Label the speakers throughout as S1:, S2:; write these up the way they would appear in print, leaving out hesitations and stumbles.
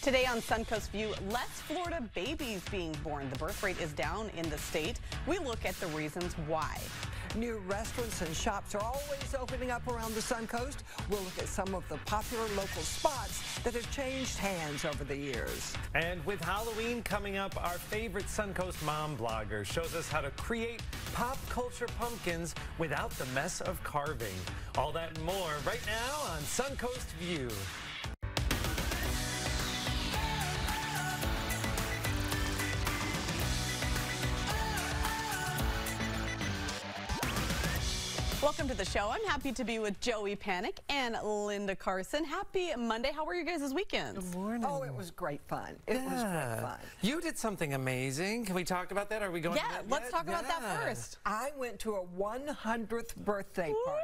S1: Today on Suncoast View, less Florida babies being born. The birth rate is down in the state. We look at the reasons why.
S2: New restaurants and shops are always opening up around the Suncoast. We'll look at some of the popular local spots that have changed hands over the years.
S3: And with Halloween coming up, our favorite Suncoast mom blogger shows us how to create pop culture pumpkins without the mess of carving. All that and more right now on Suncoast View.
S1: Welcome to the show. I'm happy to be with Joey Panic and Linda Carson. Happy Monday. How were your guys' weekends?
S3: Good morning.
S2: Oh, it was great fun. It was great fun.
S3: You did something amazing. Can we talk about that? Are we going to that
S1: let's
S3: yet?
S1: talk about that first.
S2: I went to a 100th birthday party.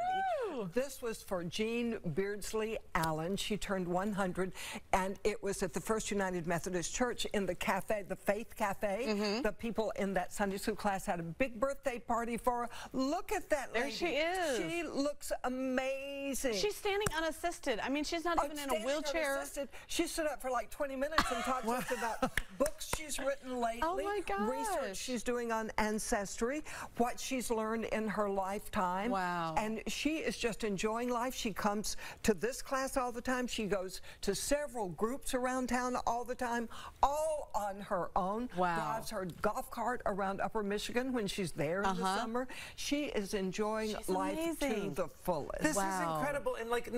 S1: Woo!
S2: This was for Jean Beardsley Allen. She turned 100, and it was at the First United Methodist Church in the cafe, the Faith Cafe. The people in that Sunday school class had a big birthday party for her. Look at that lady.
S1: There she is.
S2: She looks amazing.
S1: She's standing unassisted. I mean, she's not even in a wheelchair.
S2: Unassisted. She stood up for like 20 minutes and talked to us about books she's written lately,
S1: Oh my gosh.
S2: research she's doing on ancestry, what she's learned in her lifetime.
S1: Wow.
S2: And she is just enjoying life. She comes to this class all the time. She goes to several groups around town all the time, all on her own.
S1: Wow.
S2: Drives her golf cart around Upper Michigan when she's there in the summer. She is enjoying life to the fullest.
S3: This is incredible. And like,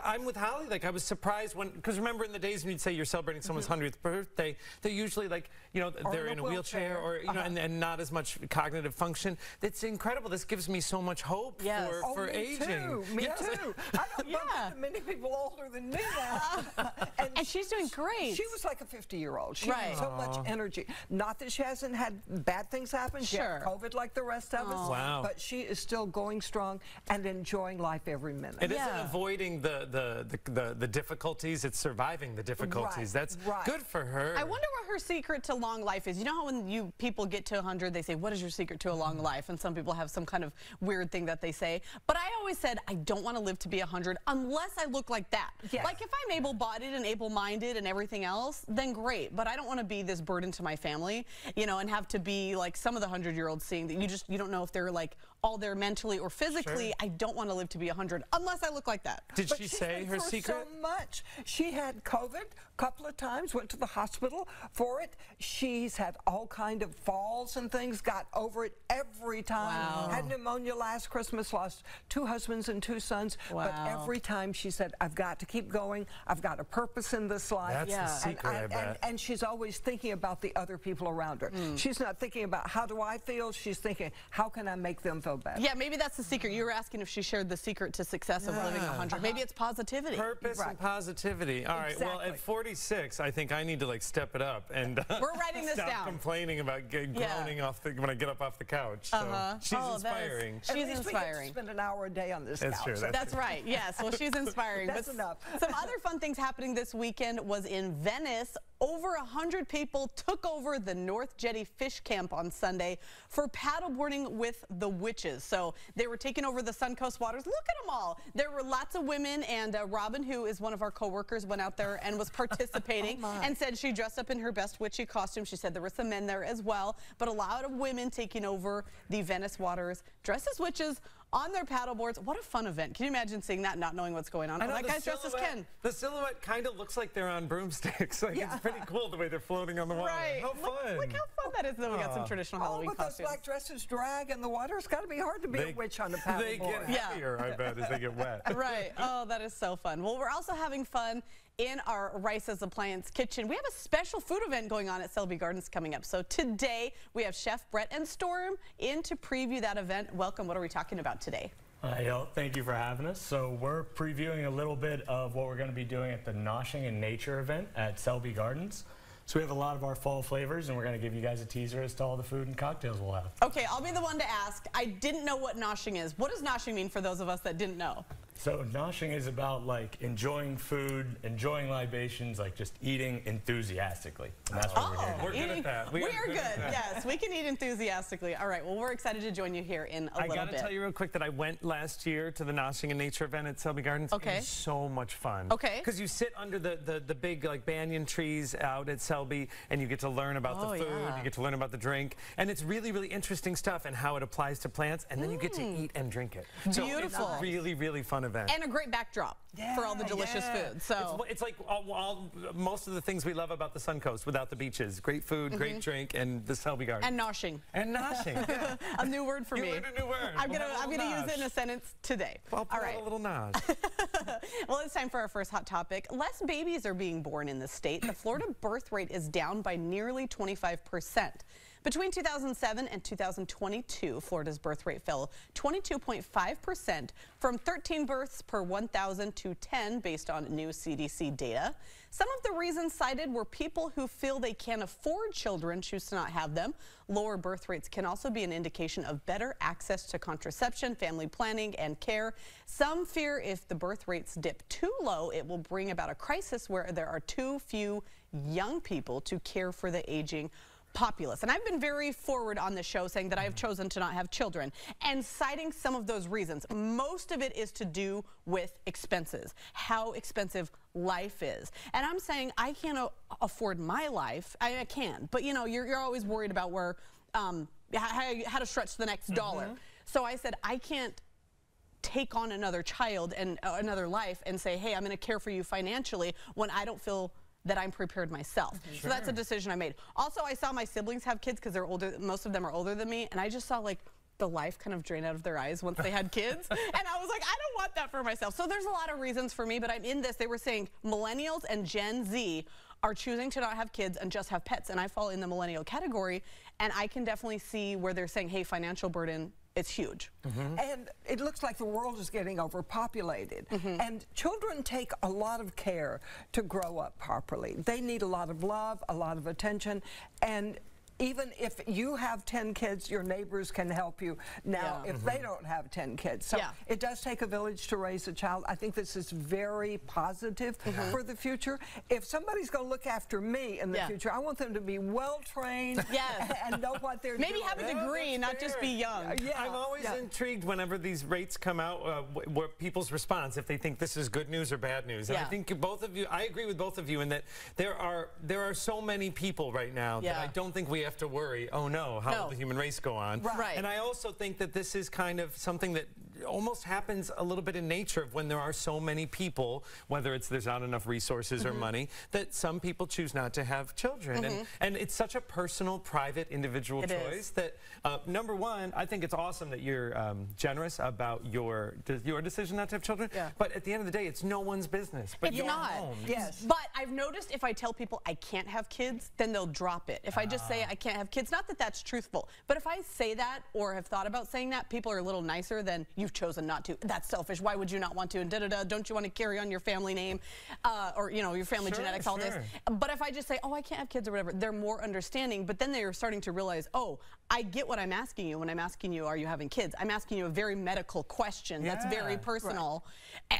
S3: I'm with Holly. Like, I was surprised because remember in the days when you'd say you're celebrating someone's 100th birthday, they're usually like, you know, they're in a wheelchair or, you know, and not as much cognitive function. It's incredible. This gives me so much hope for
S2: me
S3: aging.
S2: Too. Me too. I don't bump into many people older than me now.
S1: And she's doing great.
S2: She was like a 50-year-old. She had so much energy. Not that she hasn't had bad things happen. She had COVID like the rest of us.
S3: Wow.
S2: But she is still going strong and enjoying life every minute.
S3: It isn't avoiding the difficulties, it's surviving the difficulties. That's good for her.
S1: I wonder what her secret to long life is. You know how when people get to 100, they say, what is your secret to a long life? And some people have some kind of weird thing that they say. But I always said, I don't want to live to be 100 unless I look like that.
S2: Yes.
S1: Like if I'm able-bodied and able-minded and everything else, then great. But I don't want to be this burden to my family, you know, and have to be like some of the 100-year-olds seeing that you don't know if they're like all there mentally or physically. I don't want to live to be 100 unless I look like that.
S3: Did she say her secret?
S2: So much. She had COVID a couple of times, went to the hospital for it. She's had all kind of falls and things, got over it every time.
S1: Wow.
S2: Had pneumonia last Christmas, lost 2 husbands and 2 sons. But every time she said, I've got to keep going. I've got a purpose in this life.
S3: That's the secret, I bet.
S2: And she's always thinking about the other people around her. She's not thinking about how do I feel. She's thinking, how can I make them feel better?
S1: Yeah, maybe that's the secret. You were asking if she shared the secret to success of living 100. Maybe it's positivity.
S3: Purpose and positivity. All right, well, at 46, I think I need to like step it up and
S1: we're writing this
S3: stop
S1: down.
S3: Complaining about groaning off when I get up off the couch. So she's inspiring.
S1: She's inspiring.
S2: We get to spend an hour a day on this
S3: That's
S2: couch.
S3: true.
S1: That's right. Yes. Well, she's inspiring.
S2: That's enough.
S1: Some other fun things happening this weekend was in Venice. Over 100 people took over the North Jetty Fish Camp on Sunday for paddleboarding with the witches. So they were taking over the Suncoast waters. Look at them all. There were lots of women, and Robin, who is one of our co-workers, went out there and was participating and said she dressed up in her best witchy costume. She said there were some men there as well, but a lot of women taking over the Venice waters dressed as witches on their paddleboards. What a fun event. Can you imagine seeing that and not knowing what's going on? Oh, that guy's dressed as Ken.
S3: The silhouette kind of looks like they're on broomsticks. Like it's pretty cool the way they're floating on the water.
S1: Right.
S3: How fun.
S1: Look how fun that is. Then we got some traditional Halloween
S2: but
S1: costumes.
S2: those black dresses drag in the water. It's got to be hard to be a witch on a paddleboard.
S3: They get heavier, I bet, as they get wet.
S1: Right. Oh, that is so fun. Well, we're also having fun in our Rice's Appliance kitchen. We have a special food event going on at Selby Gardens coming up. So today we have Chef Brett and Storm in to preview that event. Welcome. What are we talking about today?
S4: Thank you for having us. So we're previewing a little bit of what we're going to be doing at the Noshing in Nature event at Selby Gardens. So we have a lot of our fall flavors, and we're going to give you guys a teaser as to all the food and cocktails we'll have.
S1: Okay, I'll be the one to ask. I didn't know what noshing is. What does noshing mean for those of us that didn't know?
S4: So noshing is about like enjoying food, enjoying libations, like just eating enthusiastically. And that's what we're here to do.
S3: We're good at that.
S1: We are good. Yes, we can eat enthusiastically. All right. Well, we're excited to join you here in a little bit.
S3: I got to tell you real quick that I went last year to the Noshing in Nature event at Selby Gardens.
S1: Okay.
S3: It was so much fun.
S1: Okay.
S3: Because you sit under the big like banyan trees out at Selby, and you get to learn about the food.
S1: Yeah.
S3: You get to learn about the drink, and it's really, really interesting stuff and how it applies to plants. And then you get to eat and drink it. So
S1: Beautiful.
S3: It's a really, really fun event.
S1: And a great backdrop for all the delicious food. So
S3: it's like most of the things we love about the Suncoast without the beaches. Great food, great drink, and the Selby Gardens.
S1: and noshing.
S3: And noshing. Yeah.
S1: A new word for
S3: You
S1: me.
S3: learned a new word.
S1: I'm
S3: We'll
S1: gonna
S3: have a little
S1: use it in
S3: nosh.
S1: a sentence today.
S3: Well,
S1: All right.
S3: a little nosh.
S1: Well, it's time for our first hot topic. Less babies are being born in the state. The Florida birth rate is down by nearly 25%. Between 2007 and 2022, Florida's birth rate fell 22.5% from 13 births per 1,000 to 10 based on new CDC data. Some of the reasons cited were people who feel they can't afford children choose to not have them. Lower birth rates can also be an indication of better access to contraception, family planning, and care. Some fear if the birth rates dip too low, it will bring about a crisis where there are too few young people to care for the aging populace. And I've been very forward on the show saying that I have chosen to not have children and citing some of those reasons. Most of it is to do with expenses, how expensive life is. And I'm saying I can't afford my life. I can, but you know, you're always worried about where, how to stretch the next dollar. So I said, I can't take on another child and another life and say, hey, I'm going to care for you financially when I don't feel that I'm prepared myself. So that's a decision I made. Also, I saw my siblings have kids because they're older. Most of them are older than me. And I just saw like the life kind of drain out of their eyes once they had kids. And I was like, I don't want that for myself. So there's a lot of reasons for me, but I'm in this. They were saying millennials and Gen Z are choosing to not have kids and just have pets. And I fall in the millennial category. And I can definitely see where they're saying, hey, financial burden, it's huge.
S2: And it looks like the world is getting overpopulated. And children take a lot of care to grow up properly. They need a lot of love, a lot of attention, and even if you have 10 kids, your neighbors can help you now if they don't have 10 kids. So it does take a village to raise a child. I think this is very positive for the future. If somebody's going to look after me in the future, I want them to be well-trained and know what they're doing.
S1: Maybe have a degree, not just be young.
S3: I'm always intrigued whenever these rates come out, what people's response, if they think this is good news or bad news. And I think both of you, I agree with both of you in that there are so many people right now that I don't think we have to worry, oh no, how will the human race go on?
S1: Right.
S3: And I also think that this is kind of something that almost happens a little bit in nature of when there are so many people, whether it's there's not enough resources or money, that some people choose not to have children. And it's such a personal, private, individual choice that, number one, I think it's awesome that you're generous about your decision not to have children. But at the end of the day, it's no one's business. But
S1: It's not. But I've noticed if I tell people I can't have kids, then they'll drop it. If I just say I can't have kids, not that that's truthful, but if I say that or have thought about saying that, people are a little nicer than you've chosen not to. That's selfish. Why would you not want to? And da-da-da. Don't you want to carry on your family name or, you know, your family genetics, all this. But if I just say, oh, I can't have kids or whatever, they're more understanding. But then they're starting to realize, oh, I get what I'm asking you when I'm asking you, are you having kids? I'm asking you a very medical question that's very personal.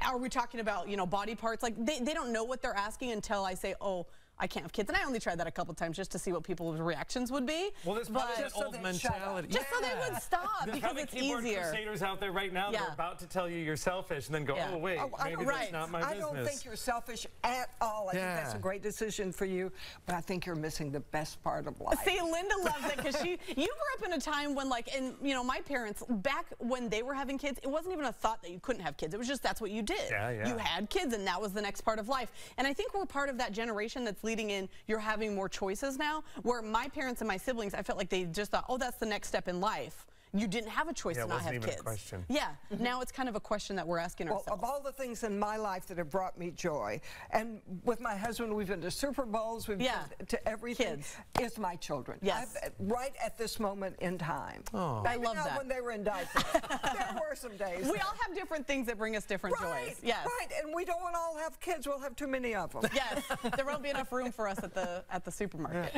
S1: Are we talking about, you know, body parts? Like they don't know what they're asking until I say, oh, I can't have kids. And I only tried that a couple times just to see what people's reactions would be.
S3: Well, there's probably that old mentality.
S1: Just so they would stop because it's easier.
S3: Crusaders out there right now that are about to tell you you're selfish and then go, oh, wait, maybe that's not my business.
S2: I don't think you're selfish at all. I think that's a great decision for you, but I think you're missing the best part of life.
S1: See, Linda loves it because you grew up in a time when, like, and you know, my parents, back when they were having kids, it wasn't even a thought that you couldn't have kids. It was just that's what you did. You had kids and that was the next part of life. And I think we're part of that generation that's leading in, you're having more choices now, where my parents and my siblings, I felt like they just thought, oh, that's the next step in life. You didn't have a choice to not have kids.
S3: It wasn't even a question.
S1: Now it's kind of a question that we're asking ourselves.
S2: Well, of all the things in my life that have brought me joy, and with my husband, we've been to Super Bowls, we've been to everything. It's my children. Right at this moment in time.
S1: I love that.
S2: When they were in diapers. There were some days.
S1: We all have different things that bring us different joys.
S2: Right, and we don't all have kids. We'll have too many of them.
S1: There won't be enough room for us at the supermarket.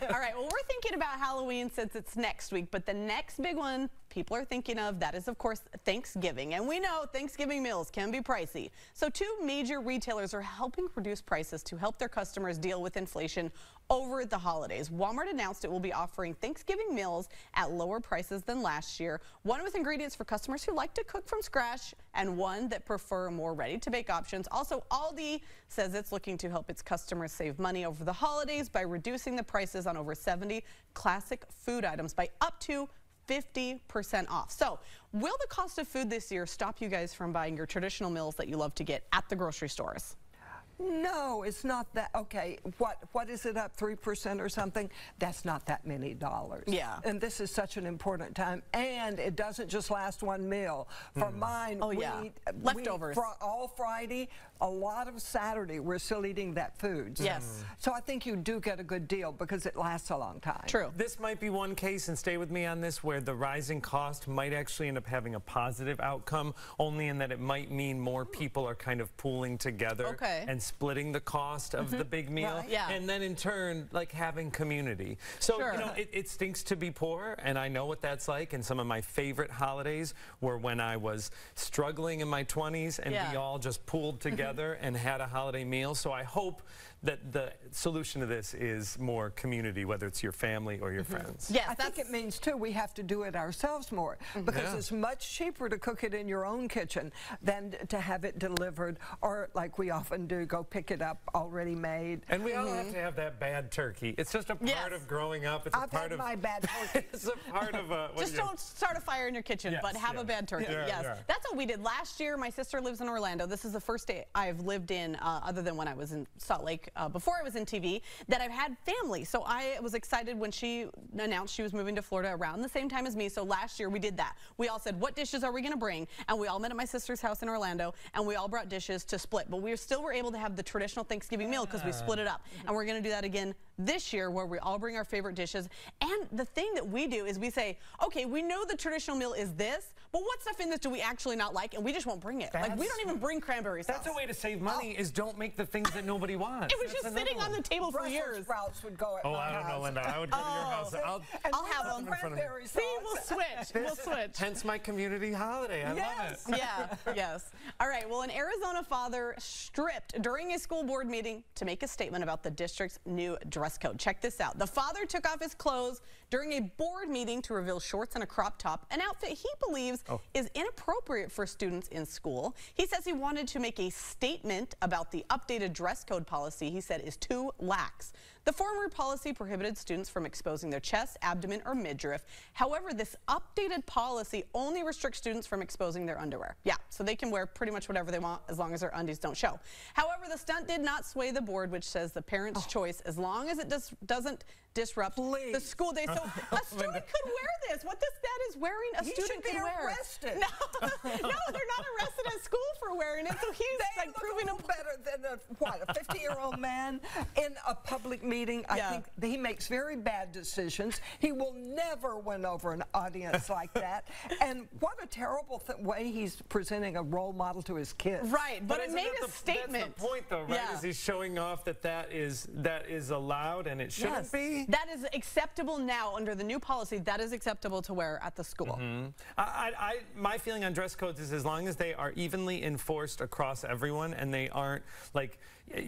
S1: All right, well, we're thinking about Halloween since it's next week, but the next big one one people are thinking of, that is, of course, Thanksgiving. And we know Thanksgiving meals can be pricey. So 2 major retailers are helping reduce prices to help their customers deal with inflation over the holidays. Walmart announced it will be offering Thanksgiving meals at lower prices than last year, one with ingredients for customers who like to cook from scratch and one that prefer more ready-to-bake options. Also, Aldi says it's looking to help its customers save money over the holidays by reducing the prices on over 70 classic food items by up to 50% off. So, will the cost of food this year stop you guys from buying your traditional meals that you love to get at the grocery stores?
S2: No, it's not that. Okay, what is it up 3% or something? That's not that many dollars.
S1: Yeah.
S2: And this is such an important time, and it doesn't just last one meal. For mine, we eat
S1: leftovers
S2: all Friday. A lot of Saturday, we're still eating that food.
S1: Yes.
S2: So I think you do get a good deal because it lasts a long time.
S1: True.
S3: This might be one case, and stay with me on this, where the rising cost might actually end up having a positive outcome, only in that it might mean more people are kind of pooling together and splitting the cost of the big meal.
S2: Right.
S1: Yeah.
S3: And then in turn, like having community. So, you know, it stinks to be poor, and I know what that's like. And some of my favorite holidays were when I was struggling in my 20s and we all just pooled together and had a holiday meal. So I hope that the solution to this is more community, whether it's your family or your friends.
S1: Yes,
S2: I think it means, too, we have to do it ourselves more because it's much cheaper to cook it in your own kitchen than to have it delivered or, like we often do, go pick it up already made.
S3: And we all have to have that bad turkey. It's just a part of growing up. It's a
S2: I've
S3: part
S2: had
S3: of
S2: my bad turkey.
S3: It's a part of
S1: just don't start a fire in your kitchen, but have a bad turkey. That's what we did last year. My sister lives in Orlando. This is the first day I've lived in, other than when I was in Salt Lake, before I was in TV, that I've had family. So I was excited when she announced she was moving to Florida around the same time as me. So last year we did that. We all said, what dishes are we going to bring? And we all met at my sister's house in Orlando, and we all brought dishes to split. But we still were able to have the traditional Thanksgiving meal because we split it up. And we're going to do that again this year, where we all bring our favorite dishes. And the thing that we do is we say, okay, we know the traditional meal is this, but what stuff in this do we actually not like? And we just won't bring it. Like, we don't even bring cranberry sauce.
S3: That's a way to save money, is don't make the things that nobody wants.
S1: It was just sitting on the table for years.
S2: Brussels sprouts would go at my
S3: I don't know, Linda. I would go to your house.
S1: I'll have them.
S2: Cranberry sauce.
S1: See, we'll switch. We'll switch.
S3: Hence my community holiday. I love it.
S1: Yes. All right. Well, an Arizona father stripped during a school board meeting to make a statement about the district's new dress code. Check this out. The father took off his clothes during a board meeting to reveal shorts and a crop top, an outfit he believes is inappropriate for students in school. He says he wanted to make a statement about the updated dress code policy he said is too lax. The former policy prohibited students from exposing their chest, abdomen, or midriff. However, this updated policy only restricts students from exposing their underwear. Yeah, so they can wear pretty much whatever they want as long as their undies don't show. However, the stunt did not sway the board, which says the parent's choice as long as it doesn't disrupt the school day. So a student could wear this. What this dad is wearing, a student could wear.
S2: Arrested.
S1: No, they're not arrested at school for wearing it. So he's like proving
S2: a better than a 50-year-old man in a public meeting. I think he makes very bad decisions. He will never win over an audience like that. And what a terrible way he's presenting a role model to his kids.
S1: Right, but it made a statement.
S3: That's the point, though, right? Is he's showing off that is allowed and it shouldn't be.
S1: That is acceptable now under the new policy. That is acceptable to wear at the school.
S3: My feeling on dress codes is as long as they are evenly enforced across everyone and they aren't like,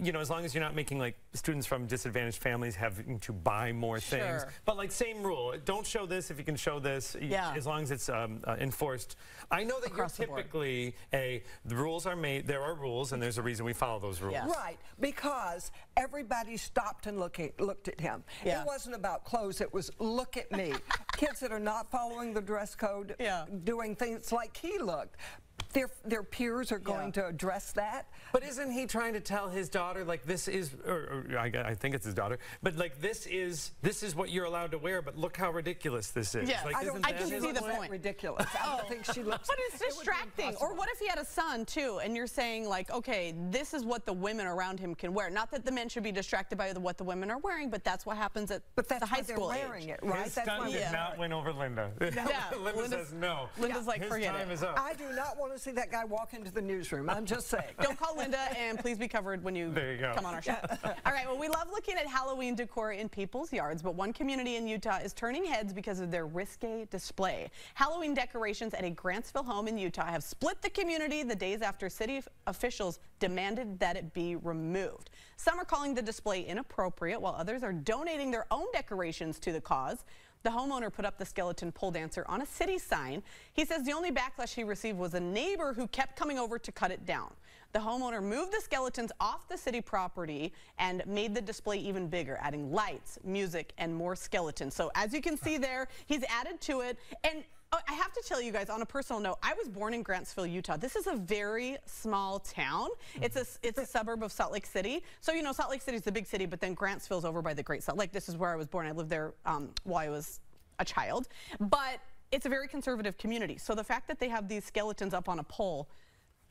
S3: you know, as long as you're not making like students from disadvantaged families having to buy more things. But like same rule, don't show this if you can show this, as long as it's enforced. I know that
S1: across
S3: you're typically the rules are made, there are rules, and there's a reason we follow those rules.
S2: Right, because everybody stopped and looked at him. It wasn't about clothes, it was look at me. Kids that are not following the dress code, doing things like he looked. Their peers are going to address that.
S3: But isn't he trying to tell his daughter, like, this is, or I think it's his daughter, but like this is what you're allowed to wear, but look how ridiculous this is.
S1: Yeah,
S3: like,
S1: I can see the point.
S2: Ridiculous. I don't think she looks.
S1: But it's distracting. Or what if he had a son too, and you're saying like, okay, this is what the women around him can wear. Not that the men should be distracted by what the women are wearing, but that's what happens at the high school age.
S2: Wearing it, right?
S3: His son did not win over Linda.
S1: Yeah,
S3: Linda says no.
S1: Linda's like,
S3: his
S1: forget
S3: time
S1: it.
S3: is up.
S2: I do not want to see that guy walk into the newsroom. I'm just saying.
S1: Don't call Linda, and please be covered when you come on our show. All right, well, we love looking at Halloween decor in people's yards, but one community in Utah is turning heads because of their risque display. Halloween decorations at a Grantsville home in Utah have split the community the days after city officials demanded that it be removed. Some are calling the display inappropriate, while others are donating their own decorations to the cause. The homeowner put up the skeleton pole dancer on a city sign. He says the only backlash he received was a neighbor who kept coming over to cut it down. The homeowner moved the skeletons off the city property and made the display even bigger, adding lights, music, and more skeletons. So as you can see there, he's added to it. And I have to tell you guys, on a personal note, I was born in Grantsville, Utah. This is a very small town. It's a suburb of Salt Lake City. So, you know, Salt Lake City is the big city, but then Grantsville's over by the Great Salt Lake. This is where I was born. I lived there while I was a child. But it's a very conservative community. So the fact that they have these skeletons up on a pole,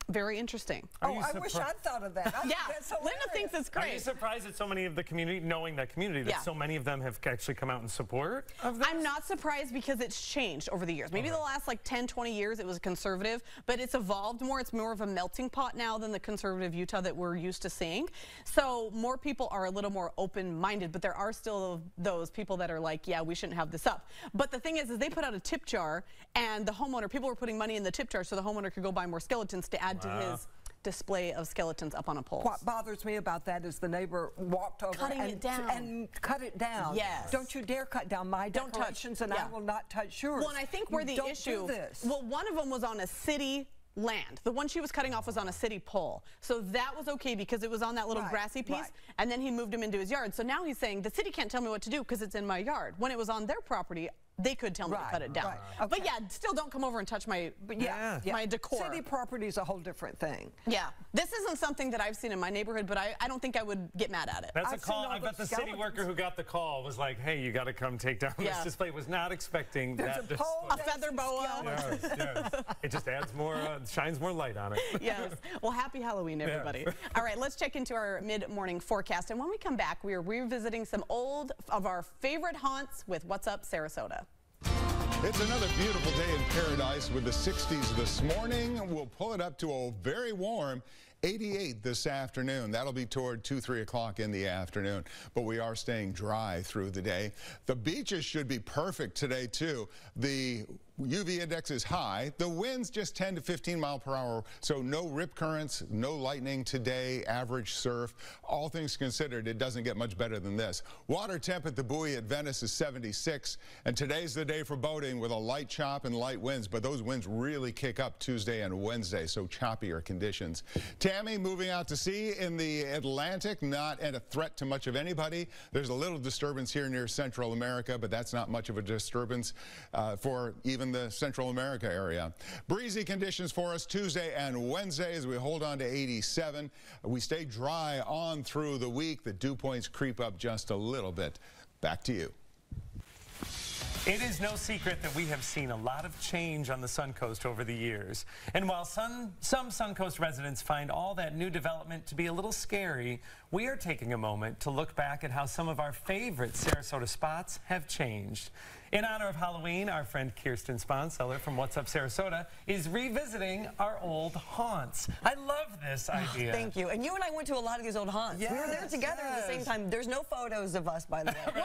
S1: very interesting.
S2: Oh, I wish I'd thought of that.
S1: Yeah, Linda thinks it's great.
S3: Are you surprised that so many of the community, knowing that community, that so many of them have actually come out in support of this?
S1: I'm not surprised because it's changed over the years. Maybe the last like 10, 20 years it was conservative, but it's evolved more. It's more of a melting pot now than the conservative Utah that we're used to seeing. So more people are a little more open-minded, but there are still those people that are like, yeah, we shouldn't have this up. But the thing is they put out a tip jar, and the homeowner, people were putting money in the tip jar so the homeowner could go buy more skeletons to add to his display of skeletons up on a pole.
S2: What bothers me about that is the neighbor walked over and cut it down.
S1: Yes.
S2: Don't you dare cut down my decorations, and I will not touch yours.
S1: Well, and I think where the issue, well, one of them was on a city land. The one she was cutting off was on a city pole. So that was okay because it was on that little grassy piece, and then he moved him into his yard. So now he's saying the city can't tell me what to do because it's in my yard. When it was on their property, they could tell me to cut it down. But yeah, still don't come over and touch my my decor.
S2: City property is a whole different thing.
S1: Yeah. This isn't something that I've seen in my neighborhood, but I don't think I would get mad at it.
S3: That's a call. I bet the city worker who got the call was like, hey, you got to come take down this display. Was not expecting that display.
S1: A feather boa.
S3: Yes. It just adds more, shines more light on it.
S1: Yes. Well, happy Halloween, everybody. All right, let's check into our mid-morning forecast. And when we come back, we are revisiting some old of our favorite haunts with What's Up Sarasota.
S5: It's another beautiful day in paradise with the 60s this morning. We'll pull it up to a very warm 88 this afternoon. That'll be toward 2, 3 o'clock in the afternoon, but we are staying dry through the day. The beaches should be perfect today, too. The UV index is high. The wind's just 10 to 15 mile per hour, so no rip currents, no lightning today, average surf. All things considered, it doesn't get much better than this. Water temp at the buoy at Venice is 76, and today's the day for boating with a light chop and light winds, but those winds really kick up Tuesday and Wednesday, so choppier conditions. Tammy moving out to sea in the Atlantic, not a threat to much of anybody. There's a little disturbance here near Central America, but that's not much of a disturbance for even the Central America area. Breezy conditions for us Tuesday and Wednesday as we hold on to 87. We stay dry on through the week. The dew points creep up just a little bit. Back to you.
S3: It is no secret that we have seen a lot of change on the Suncoast over the years. And while some Suncoast residents find all that new development to be a little scary, we are taking a moment to look back at how some of our favorite Sarasota spots have changed. In honor of Halloween, our friend Kirsten Sponseller from What's Up Sarasota is revisiting our old haunts. I love this idea.
S6: Thank you. And you and I went to a lot of these old haunts. Yes, we were there together at the same time. There's no photos of us, by the way.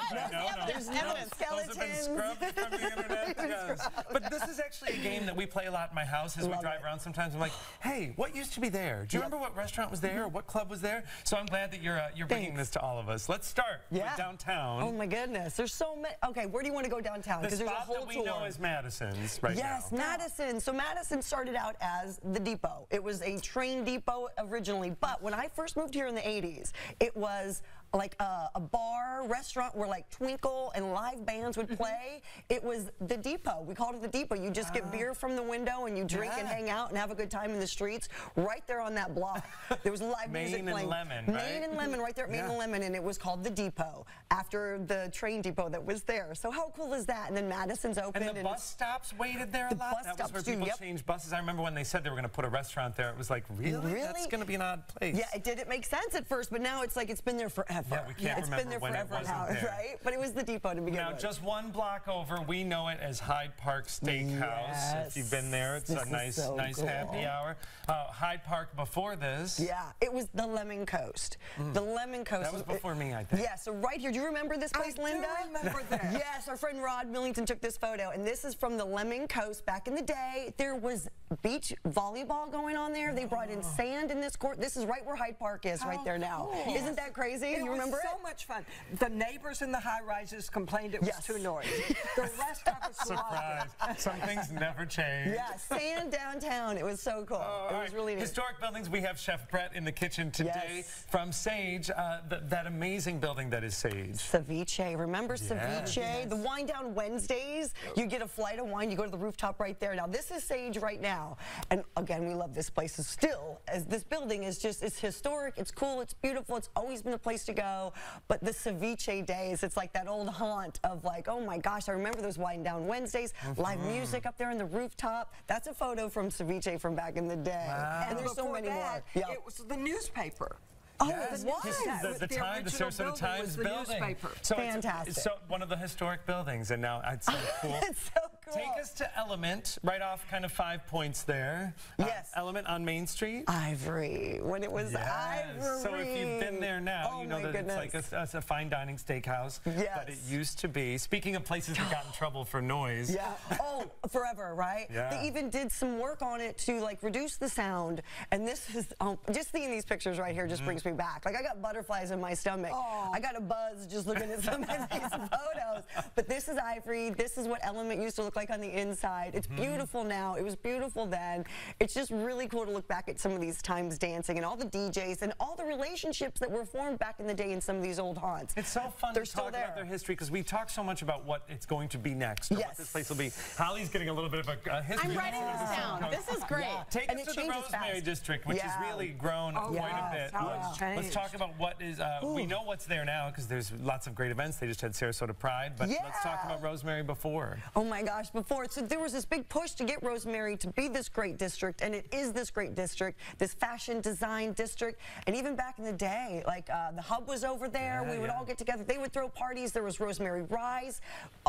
S1: There's evidence.
S6: Skeletons.
S3: Those have been scrubbed from the internet. Yes. But this is actually a game that we play a lot in my house as we drive around sometimes. I'm like, hey, what used to be there? Do you remember what restaurant was there or what club was there? So I'm glad that you're bringing this to all of us. Let's start with downtown.
S6: Oh my goodness. There's so many. Okay, where do you want to go downtown?
S3: The spot that we know as Madison's right now.
S6: Yes, Madison. So Madison started out as the depot. It was a train depot originally, but when I first moved here in the 80s, it was like a bar, restaurant where like Twinkle and live bands would play. It was the depot. We called it the depot. You just get beer from the window and you drink and hang out and have a good time in the streets right there on that block. There was live music playing.
S3: Main and Lemon, right?
S6: Main and Lemon, right there at Main and Lemon, and it was called the depot after the train depot that was there. So how cool is that? And then Madison's opened.
S3: And the bus stops waited there a lot? That was where people changed buses. I remember when they said they were going to put a restaurant there, it was like, really? That's going to be an odd place.
S6: Yeah, it didn't make sense at first, but now it's like it's been there forever.
S3: Yeah, we can't
S6: It's
S3: remember
S6: been there
S3: when it
S6: forever
S3: wasn't
S6: now,
S3: there.
S6: right? But it was the Depot to begin
S3: Now,
S6: with.
S3: just one block over, we know it as Hyde Park Steakhouse.
S6: Yes.
S3: If you've been there, it's
S6: This
S3: a
S6: is
S3: nice,
S6: so
S3: nice
S6: cool.
S3: happy hour. Hyde Park before this.
S6: Yeah, it was the Lemon Coast. The Lemon Coast.
S3: That was before me, I think.
S6: Yeah, so right here, do you remember this place, Linda?
S2: I remember that.
S6: Yes, our friend Rod Millington took this photo, and this is from the Lemon Coast. Back in the day, there was beach volleyball going on there. They brought in sand in this court. This is right where Hyde Park is, right there now.
S2: Cool.
S6: Isn't that crazy?
S2: It
S6: You
S2: was
S6: remember
S2: so
S6: it?
S2: much fun. The neighbors in the high-rises complained it was
S6: Yes.
S2: too noisy. The rest of us loved
S3: Surprise.
S2: it.
S3: Some things never change.
S6: Yeah, sand downtown. It was so cool.
S3: All
S6: It
S3: right.
S6: was really neat.
S3: Historic buildings. We have Chef Brett in the kitchen today
S6: Yes.
S3: from Sage, that amazing building that is Sage.
S6: Ceviche. Remember ceviche? The Wine Down Wednesdays. You get a flight of wine. You go to the rooftop right there. Now, this is Sage right now. And again, we love this place still. As this building is just, it's historic, it's cool, it's beautiful. It's always been a place to go. But the ceviche days, it's like that old haunt of like, oh my gosh, I remember those Wine Down Wednesdays. Live music up there on the rooftop. That's a photo from ceviche from back in the day.
S3: Wow.
S6: And there's so
S2: Before
S6: many
S2: that,
S6: more. Yeah.
S2: It was the newspaper.
S6: Oh,
S3: Yes.
S6: it was.
S3: The
S2: original
S3: Sarasota
S2: building
S3: Times
S2: was the
S3: building.
S2: newspaper.
S3: So
S6: Fantastic.
S3: It's so one of the historic buildings, and now it's so cool.
S6: It's so cool.
S3: Take us to Element, right off kind of 5 points there.
S6: Yes.
S3: Element on Main Street.
S6: Ivory, when it was Ivory.
S3: So if you've been there now,
S6: Oh
S3: you know
S6: my
S3: that it's like
S6: goodness.
S3: a fine dining steakhouse that it
S6: Yes.
S3: used to be. Speaking of places that got in trouble for noise.
S6: Yeah. Oh, forever, right?
S3: Yeah.
S6: They even did some work on it to like reduce the sound. And this is just seeing these pictures right here just brings me back. Like I got butterflies in my stomach.
S2: Oh.
S6: I got a buzz just looking at some of these photos. But this is Ivory. This is what Element used to look like on the inside. It's beautiful now. It was beautiful then. It's just really cool to look back at some of these times dancing and all the DJs and all the relationships that were formed back in the day in some of these old haunts.
S3: It's so fun
S6: They're
S3: to
S6: still
S3: talk about
S6: there.
S3: their history because we talk so much about what it's going to be next, or what
S6: Yes.
S3: this place will be. Holly's getting a little bit of a history.
S1: I'm writing this down. This is great.
S3: Take
S6: And
S3: us
S6: it
S3: to the
S6: changes
S3: Rosemary
S6: fast.
S3: District, which has
S6: Yeah.
S3: really grown quite a
S2: yes,
S3: bit.
S2: how it's
S3: Let's
S2: changed.
S3: talk about what is, we know what's there now because there's lots of great events. They just had Sarasota Pride, but let's talk
S6: Yeah.
S3: about Rosemary before.
S6: Oh my gosh, before. So there was this big push to get Rosemary to be this great district, and it is this great district, this fashion design district. And even back in the day, like the Hub was over there.
S3: Yeah,
S6: we would all get together. They would throw parties. There was Rosemary Rise.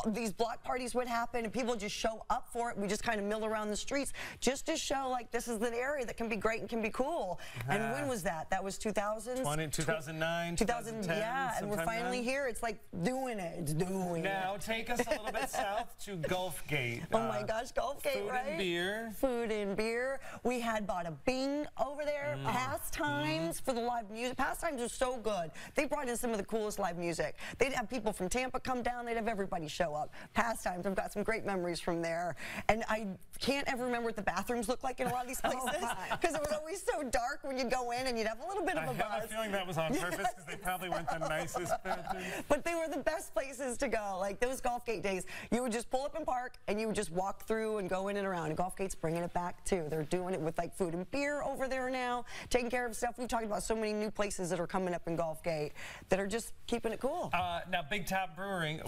S6: These block parties would happen, and people would just show up for it. We just kind of mill around the streets just to show like this is an area that can be great and can be cool. And when was that? That was 2000?
S3: 2009,
S6: 2000,
S3: 2010,
S6: yeah. And we're
S3: sometime
S6: finally
S3: then.
S6: here. It's like doing it. It's doing
S3: Now
S6: it.
S3: take us a little bit south to Gulf Gate.
S6: Oh my gosh, Gulf Gate,
S3: food
S6: right?
S3: and beer.
S6: Food and beer. We had Bada Bing over there. Pastimes for the live music. Pastimes are so good. They brought in some of the coolest live music. They'd have people from Tampa come down. They'd have everybody show up. Pastimes, I've got some great memories from there. And I can't ever remember what the bathrooms looked like in a lot of these places because it was always so dark when you'd go in and you'd have a little bit of
S3: I
S6: a
S3: have
S6: buzz.
S3: a feeling that was on purpose because they probably weren't the nicest bathrooms.
S6: But they were the best places to go. Like those Gulf Gate days, you would just pull up and park and you would just walk through and go in and around. And Gulf Gate's bringing it back too. They're doing it with like food and beer over there now, taking care of stuff. We've talked about so many new places that are coming up in Gulf Gate that are just keeping it cool.
S3: Now, Big Top Brewery,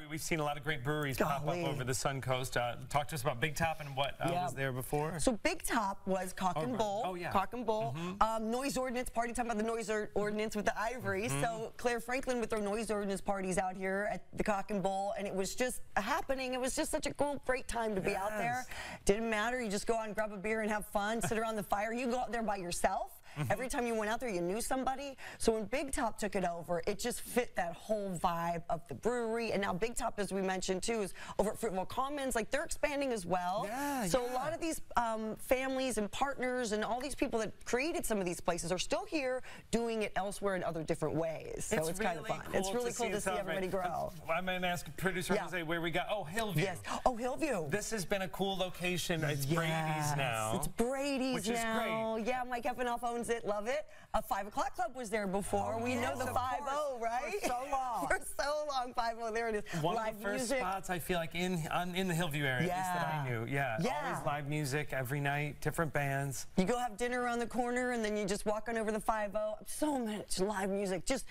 S3: we've seen a lot of great breweries pop up
S6: Golly.
S3: over the Sun Coast. Talk to us about Big Top and what was there before.
S6: So Big Top was Cock and
S3: right.
S6: Bull.
S3: Oh, yeah.
S6: Cock and Bull. Noise Ordinance Party, talking about the Noise Ordinance with the Ivory. So Claire Franklin with their Noise Ordinance parties out here at the Cock and Bull, and it was just a happening. It was just such a cool, great time to be out there. Didn't matter. You just go out and grab a beer and have fun, sit around the fire. You go out there by yourself. Every time you went out there, you knew somebody. So when Big Top took it over, it just fit that whole vibe of the brewery. And now Big Top, as we mentioned too, is over at Fruitvale Commons. Like they're expanding as well. So a lot of these families and partners and all these people that created some of these places are still here doing it elsewhere in other different ways. So it's kind of fun. It's really cool to see everybody grow.
S3: I'm going to ask producer Jose where we got. Oh, Hillview.
S6: Yes. Oh, Hillview.
S3: This has been a cool location. It's Brady's now.
S6: It's Brady's
S3: which is
S6: now.
S3: great.
S6: Yeah, Mike Effenoff owns it. Love it. A 5 o'clock club was there before. We know the 5-0, right?
S2: For so long.
S6: For so long, 5-0. There it is.
S3: One
S6: live
S3: of the first
S6: music.
S3: spots I feel like in the Hillview area, at least that I knew. Yeah. Always live music every night, different bands.
S6: You go have dinner around the corner, and then you just walk on over the 5-0. So much live music. Just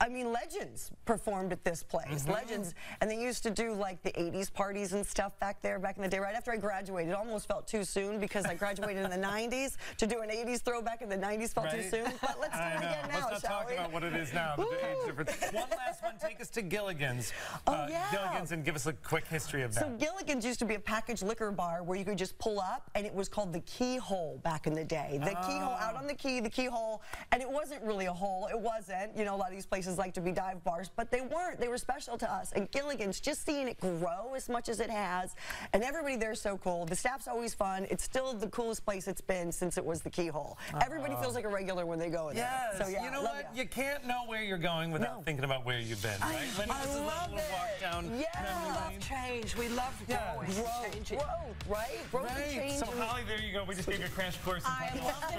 S6: I mean, legends performed at this place. Legends, and they used to do like the 80s parties and stuff back there back in the day. Right after I graduated, it almost felt too soon because I graduated in the 90s. To do an 80s throwback in the 90s felt too soon. But let's do it again now,
S3: Let's not talk about what it is now, the age difference. One last one, take us to Gilligan's. Gilligan's, and give us a quick history of that.
S6: So Gilligan's used to be a packaged liquor bar where you could just pull up, and it was called the Keyhole back in the day. The keyhole, out on the keyhole, and it wasn't really a hole. It wasn't. You know, a lot of these places like to be dive bars, but they weren't. They were special to us. And Gilligan's, just seeing it grow as much as it has, and everybody there's so cool. The staff's always fun. It's still the coolest place it's been since it was the Keyhole. Everybody feels like a regular when they go in there. So yeah,
S3: you know what? You can't know where you're going without thinking about where you've been, right?
S6: I love it.
S3: Walk down
S2: We love change. We love growing.
S6: Growth, right? Growth and change.
S3: So Holly, there you go. We just gave you a crash course.
S1: I love it.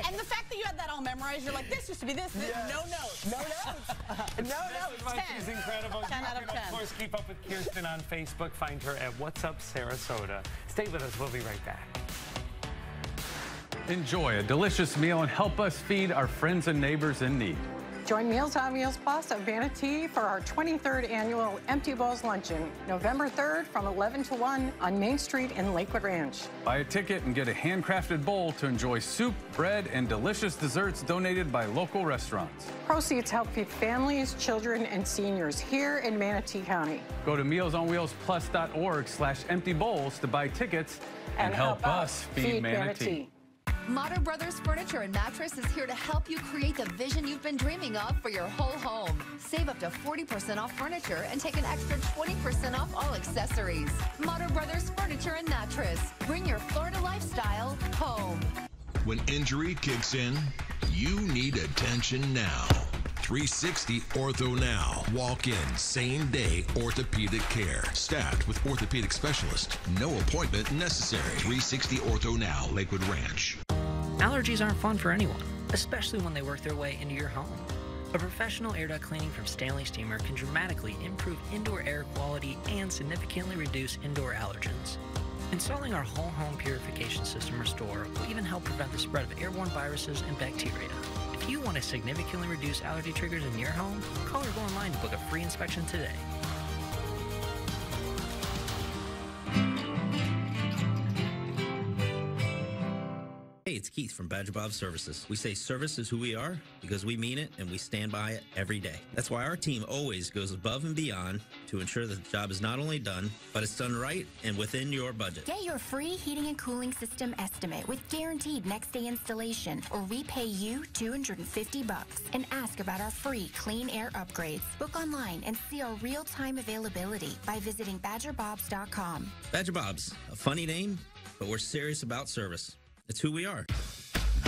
S1: And the fact that you had that all memorized, you're like, this used to be this. No notes.
S6: No notes. No notes.
S3: She's incredible.
S1: 10 out of 10.
S3: Of course, keep up with Kirsten on Facebook. Find her at What's Up Sarasota. Stay with us. We'll be right back.
S7: Enjoy a delicious meal and help us feed our friends and neighbors in need.
S8: Join Meals on Wheels Plus of Manatee for our 23rd annual Empty Bowls Luncheon, November 3rd from 11 to 1 on Main Street in Lakewood Ranch.
S7: Buy a ticket and get a handcrafted bowl to enjoy soup, bread, and delicious desserts donated by local restaurants.
S8: Proceeds help feed families, children, and seniors here in Manatee County.
S7: Go to mealsonwheelsplus.org/empty bowls to buy tickets and help us feed Manatee.
S9: Mater Brothers Furniture and Mattress is here to help you create the vision you've been dreaming of for your whole home. Save up to 40% off furniture and take an extra 20% off all accessories. Mater Brothers Furniture and Mattress. Bring your Florida lifestyle home.
S10: When injury kicks in, you need attention now. 360 Ortho Now. Walk in, same day orthopedic care. Staffed with orthopedic specialists. No appointment necessary. 360 Ortho Now, Lakewood Ranch.
S11: Allergies aren't fun for anyone, especially when they work their way into your home. A professional air duct cleaning from Stanley Steamer can dramatically improve indoor air quality and significantly reduce indoor allergens. Installing our whole home purification system Restore will even help prevent the spread of airborne viruses and bacteria. If you want to significantly reduce allergy triggers in your home, call or go online to book a free inspection today.
S12: Hey, it's Keith from Badger Bob Services. We say service is who we are because we mean it and we stand by it every day. That's why our team always goes above and beyond to ensure that the job is not only done, but it's done right and within your budget.
S13: Get your free heating and cooling system estimate with guaranteed next day installation, or we pay you $250 and ask about our free clean air upgrades. Book online and see our real-time availability by visiting BadgerBobs.com.
S12: Badger Bob's, a funny name, but we're serious about service. It's who we are.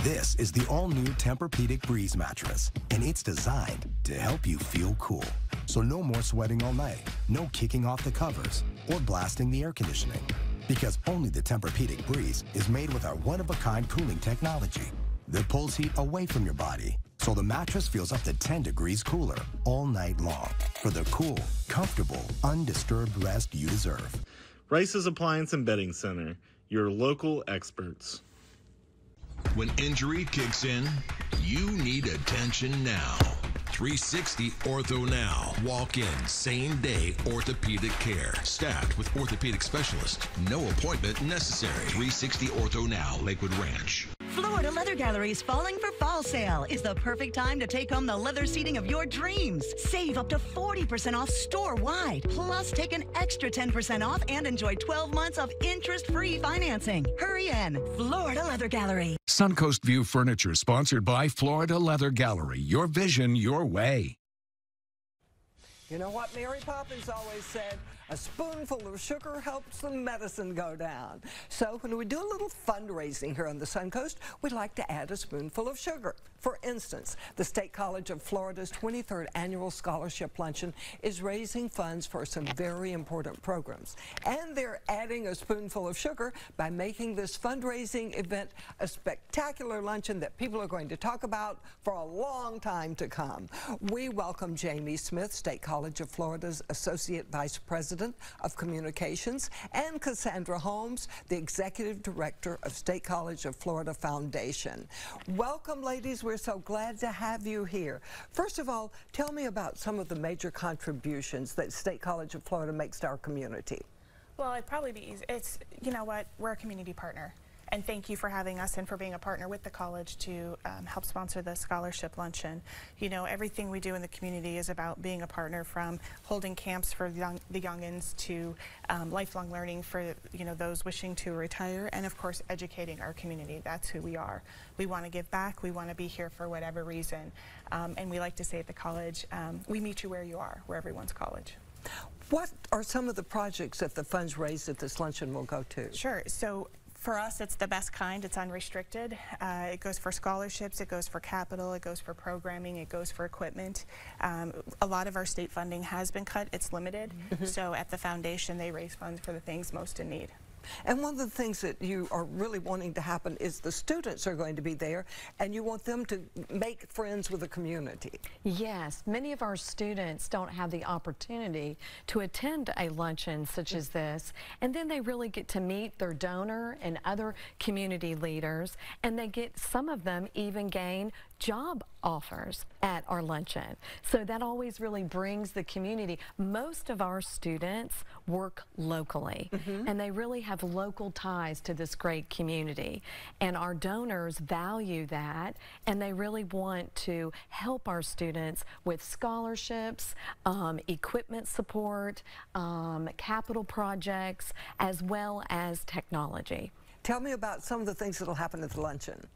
S14: This is the all-new Tempur-Pedic Breeze mattress, and it's designed to help you feel cool. So no more sweating all night, no kicking off the covers, or blasting the air conditioning. Because only the Tempur-Pedic Breeze is made with our one-of-a-kind cooling technology that pulls heat away from your body, so the mattress feels up to 10 degrees cooler all night long for the cool, comfortable, undisturbed rest you deserve.
S15: Rice's Appliance and Bedding Center, your local experts.
S10: When injury kicks in, you need attention now. 360 Ortho Now. Walk in, same day orthopedic care. Staffed with orthopedic specialists. No appointment necessary. 360 Ortho Now, Lakewood Ranch.
S16: Florida Leather Gallery's Falling for Fall sale is the perfect time to take home the leather seating of your dreams. Save up to 40% off store-wide. Plus, take an extra 10% off and enjoy 12 months of interest-free financing. Hurry in. Florida Leather Gallery.
S17: Suncoast View Furniture, sponsored by Florida Leather Gallery. Your vision, your way.
S2: You know what Mary Poppins always said? A spoonful of sugar helps the medicine go down. So when we do a little fundraising here on the Suncoast, we like to add a spoonful of sugar. For instance, the State College of Florida's 23rd Annual Scholarship Luncheon is raising funds for some very important programs. And they're adding a spoonful of sugar by making this fundraising event a spectacular luncheon that people are going to talk about for a long time to come. We welcome Jamie Smith, State College College of Florida's Associate Vice President of Communications, and Cassandra Holmes, the Executive Director of State College of Florida Foundation. Welcome, ladies. We're so glad to have you here. First of all, tell me about some of the major contributions that State College of Florida makes to our community.
S18: Well, it'd probably be easy. It's, you know what, we're a community partner. And thank you for having us and for being a partner with the college to help sponsor the scholarship luncheon. You know, everything we do in the community is about being a partner, from holding camps for the youngins to lifelong learning for, you know, those wishing to retire, and of course educating our community. That's who we are. We want to give back. We want to be here for whatever reason. And we like to say at the college, we meet you where you are. We're everyone's college.
S2: What are some of the projects that the funds raised at this luncheon will go to?
S18: Sure. So for us, it's the best kind. It's unrestricted. It goes for scholarships, it goes for capital, it goes for programming, it goes for equipment. A lot of our state funding has been cut. It's limited. So at the foundation, they raise funds for the things most in need.
S2: And one of the things that you are really wanting to happen is the students are going to be there, and you want them to make friends with the community.
S19: Yes, many of our students don't have the opportunity to attend a luncheon such as this, and then they really get to meet their donor and other community leaders, and they get, some of them even gain job offers at our luncheon. So that always really brings the community. Most of our students work locally, and they really have local ties to this great community. And our donors value that, and they really want to help our students with scholarships, equipment support, capital projects, as well as technology.
S2: Tell me about some of the things that will happen at the luncheon.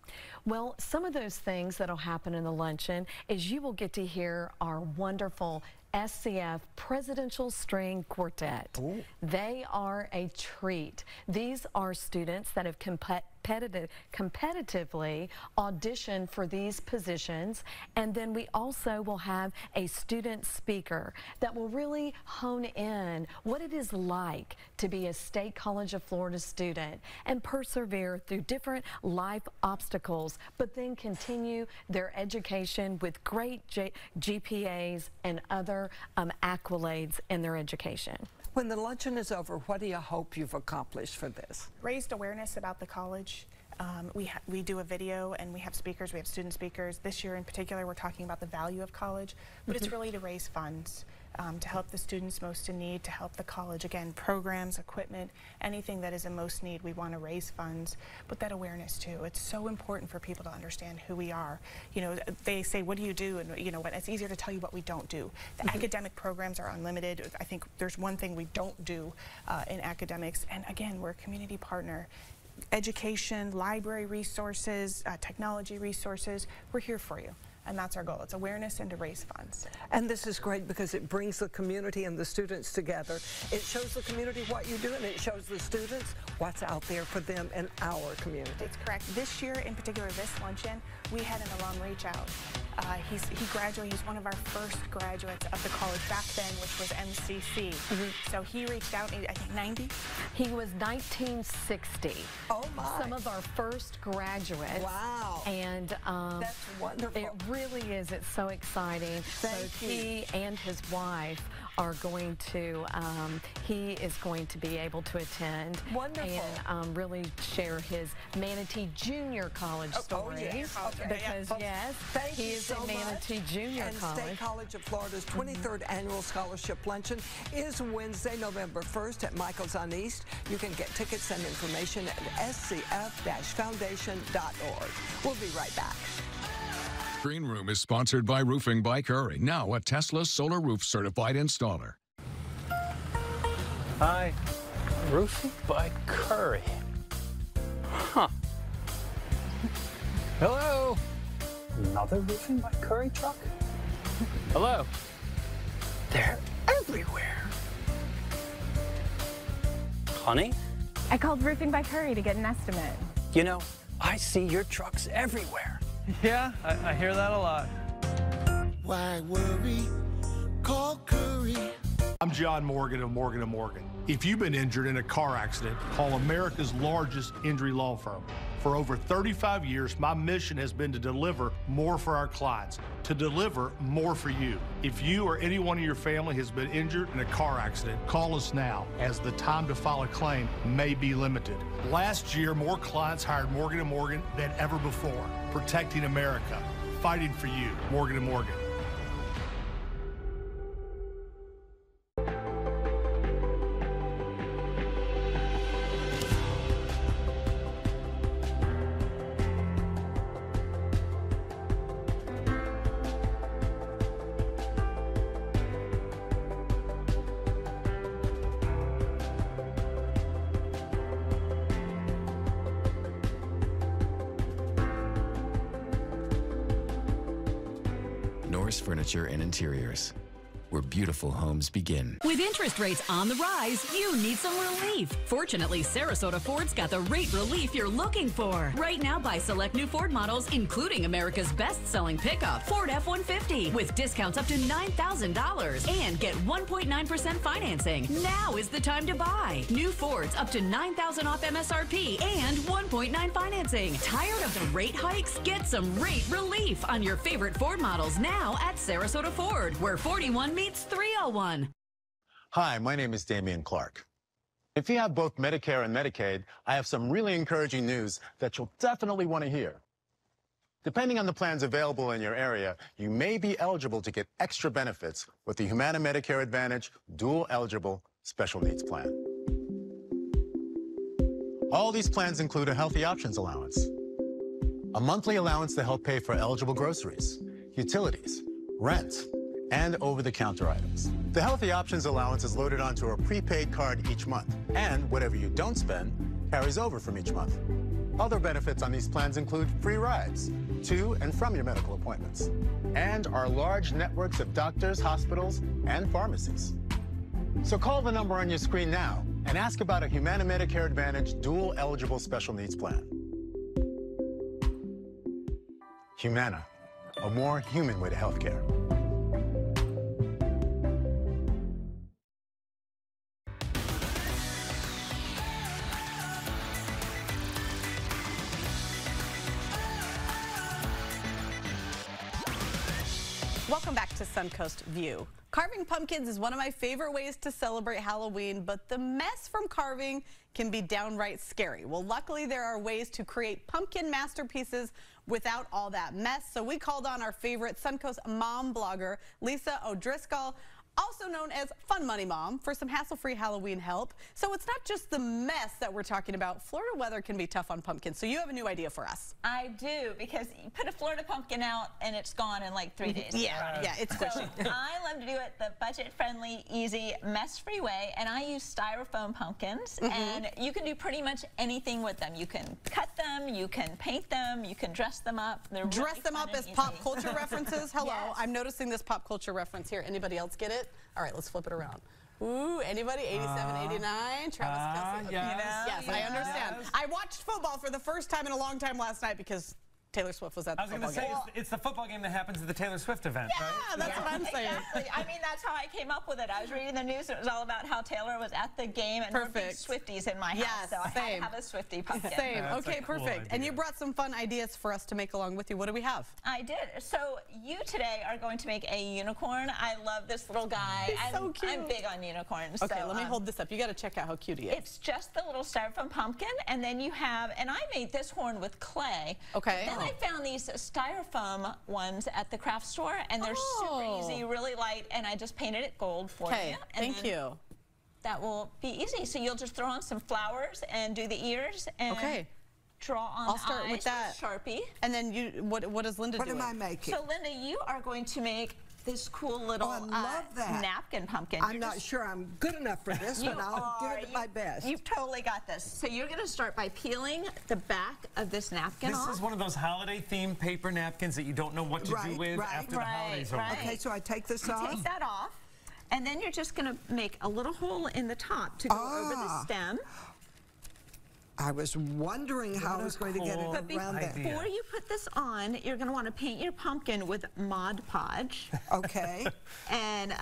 S19: Well, some of those things that will happen in the luncheon is you will get to hear our wonderful SCF Presidential String Quartet. Ooh. They are a treat. These are students that have competitively auditioned for these positions, and then we also will have a student speaker that will really hone in what it is like to be a State College of Florida student and persevere through different life obstacles, but then continue their education with great GPAs and other accolades in their education.
S2: When the luncheon is over, what do you hope you've accomplished for this?
S18: Raised awareness about the college. We do a video, and we have speakers. We have student speakers. This year in particular, we're talking about the value of college, but it's really to raise funds to help the students most in need, to help the college. Again, programs, equipment, anything that is in most need, we want to raise funds, but that awareness too. It's so important for people to understand who we are. You know, they say, what do you do? And you know what, it's easier to tell you what we don't do. The academic programs are unlimited. I think there's one thing we don't do in academics, and again, we're a community partner. Education, library resources, technology resources, we're here for you. And that's our goal. It's awareness and to raise funds.
S2: And this is great because it brings the community and the students together. It shows the community what you do, and it shows the students what's out there for them in our community.
S18: That's correct. This year, in particular, this luncheon, we had an alum reach out. He graduated. He's one of our first graduates of the college back then, which was MCC. So he reached out, I think 90?
S19: He was 1960.
S2: Oh my.
S19: Some of our first graduates.
S2: Wow.
S19: And
S2: that's wonderful.
S19: It really is. It's so exciting. Both he and his wife are going to, he is going to be able to attend.
S2: Wonderful.
S19: And really share his Manatee Junior College story.
S2: Yes. Okay.
S19: Because yes, he is a Manatee Junior College.
S2: State College of Florida's 23rd Annual Scholarship Luncheon is Wednesday, November 1st at Michael's on East. You can get tickets and information at scf-foundation.org. We'll be right back.
S17: Green Room is sponsored by Roofing by Curry, now a Tesla Solar Roof certified installer.
S20: Hi, Roofing by Curry. Huh. Hello. Another Roofing by Curry truck? Hello. They're everywhere. Honey?
S21: I called Roofing by Curry to get an estimate.
S20: You know, I see your trucks everywhere.
S22: Yeah, I hear that a lot.
S23: Why worry? Call Curry.
S24: I'm John Morgan of Morgan & Morgan. If you've been injured in a car accident, call America's largest injury law firm. For over 35 years, my mission has been to deliver more for our clients, to deliver more for you. If you or anyone in your family has been injured in a car accident, call us now, as the time to file a claim may be limited. Last year, more clients hired Morgan & Morgan than ever before. Protecting America, fighting for you. Morgan & Morgan.
S1: Norris Furniture and Interiors, where beautiful homes begin.
S4: With interest rates on the rise, you need some relief. Fortunately, Sarasota Ford's got the rate relief you're looking for. Right now, buy select new Ford models, including America's best-selling pickup, Ford F-150, with discounts up to $9,000 and get 1.9% financing. Now is the time to buy. New Fords up to $9,000 off MSRP and 1.9 financing. Tired of the rate hikes? Get some rate relief on your favorite Ford models now at Sarasota Ford, where 41 meets 301.
S5: Hi, my name is Damian Clark. If you have both Medicare and Medicaid, I have some really encouraging news that you'll definitely want to hear. Depending on the plans available in your area, you may be eligible to get extra benefits with the Humana Medicare Advantage Dual Eligible Special Needs Plan. All these plans include a Healthy Options allowance, a monthly allowance to help pay for eligible groceries, utilities, rent, and over-the-counter items. The Healthy Options allowance is loaded onto a prepaid card each month, and whatever you don't spend carries over from each month. Other benefits on these plans include free rides to and from your medical appointments, and our large networks of doctors, hospitals, and pharmacies. So call the number on your screen now and ask about a Humana Medicare Advantage Dual Eligible Special Needs Plan. Humana, a more human way to healthcare.
S6: Welcome back to Suncoast View. Carving pumpkins is one of my favorite ways to celebrate Halloween, but the mess from carving can be downright scary. Well, luckily there are ways to create pumpkin masterpieces without all that mess. So we called on our favorite Suncoast mom blogger, Lisa O'Driscoll, also known as Fun Money Mom, for some hassle-free Halloween help. So it's not just the mess that we're talking about. Florida weather can be tough on pumpkins, so you have a new idea for us.
S25: I do, because you put a Florida pumpkin out and it's gone in like 3 days.
S6: Yeah, yeah, it's squishy.
S25: So I love to do it the budget-friendly, easy, mess-free way, and I use styrofoam pumpkins, and you can do pretty much anything with them. You can cut them, you can paint them, you can dress them up. They're
S6: Dress
S25: really
S6: them
S25: fun
S6: up
S25: and
S6: as
S25: easy.
S6: pop culture references? Hello,
S25: Yes.
S6: I'm noticing this pop culture reference here. Anybody else get it? All right, let's flip it around. Ooh, anybody? 87, 89, Travis Kelce. Okay. Yes, I understand. I watched football for the first time in a long time last night because Taylor Swift was at the football game.
S3: I was going to say, it's the football game that happens at the Taylor Swift event, right?
S6: Yeah, that's what I'm saying.
S25: Exactly. I mean, that's how I came up with it. I was reading the news, and it was all about how Taylor was at the game, and we're big Swifties in my house, so I had to have a Swiftie pumpkin.
S6: Same. Okay, perfect. And you brought some fun ideas for us to make along with you. What do we have?
S25: I did. So you today are going to make a unicorn. I love this little guy.
S6: He's so cute.
S25: I'm big on unicorns.
S6: Okay,
S25: so,
S6: let me hold this up. You got to check out how cute he is.
S25: It's just the little styrofoam pumpkin, and then you have, and I made this horn with clay.
S6: Okay.
S25: Then I found these styrofoam ones at the craft store, and they're super easy, really light, and I just painted it gold for you.
S6: Okay, thank you.
S25: That will be easy. So you'll just throw on some flowers and do the ears and draw on
S6: I'll start
S25: eyes
S6: with that.
S25: Sharpie.
S6: And then you, what is Linda doing?
S2: What am I making?
S25: So Linda, you are going to make this cool little napkin pumpkin.
S2: I'm not sure I'm good enough for this, but I'll give it my best.
S25: You've totally got this. So you're going to start by peeling the back of this napkin off.
S3: This is one of those holiday-themed paper napkins that you don't know what to do with after the holidays are over.
S2: Okay, so I take this off?
S25: Take that off, and then you're just going to make a little hole in the top to go over the stem.
S2: I was wondering how I was going to get it around there.
S25: Before you put this on, you're going to want to paint your pumpkin with Mod Podge.
S2: Okay.
S25: And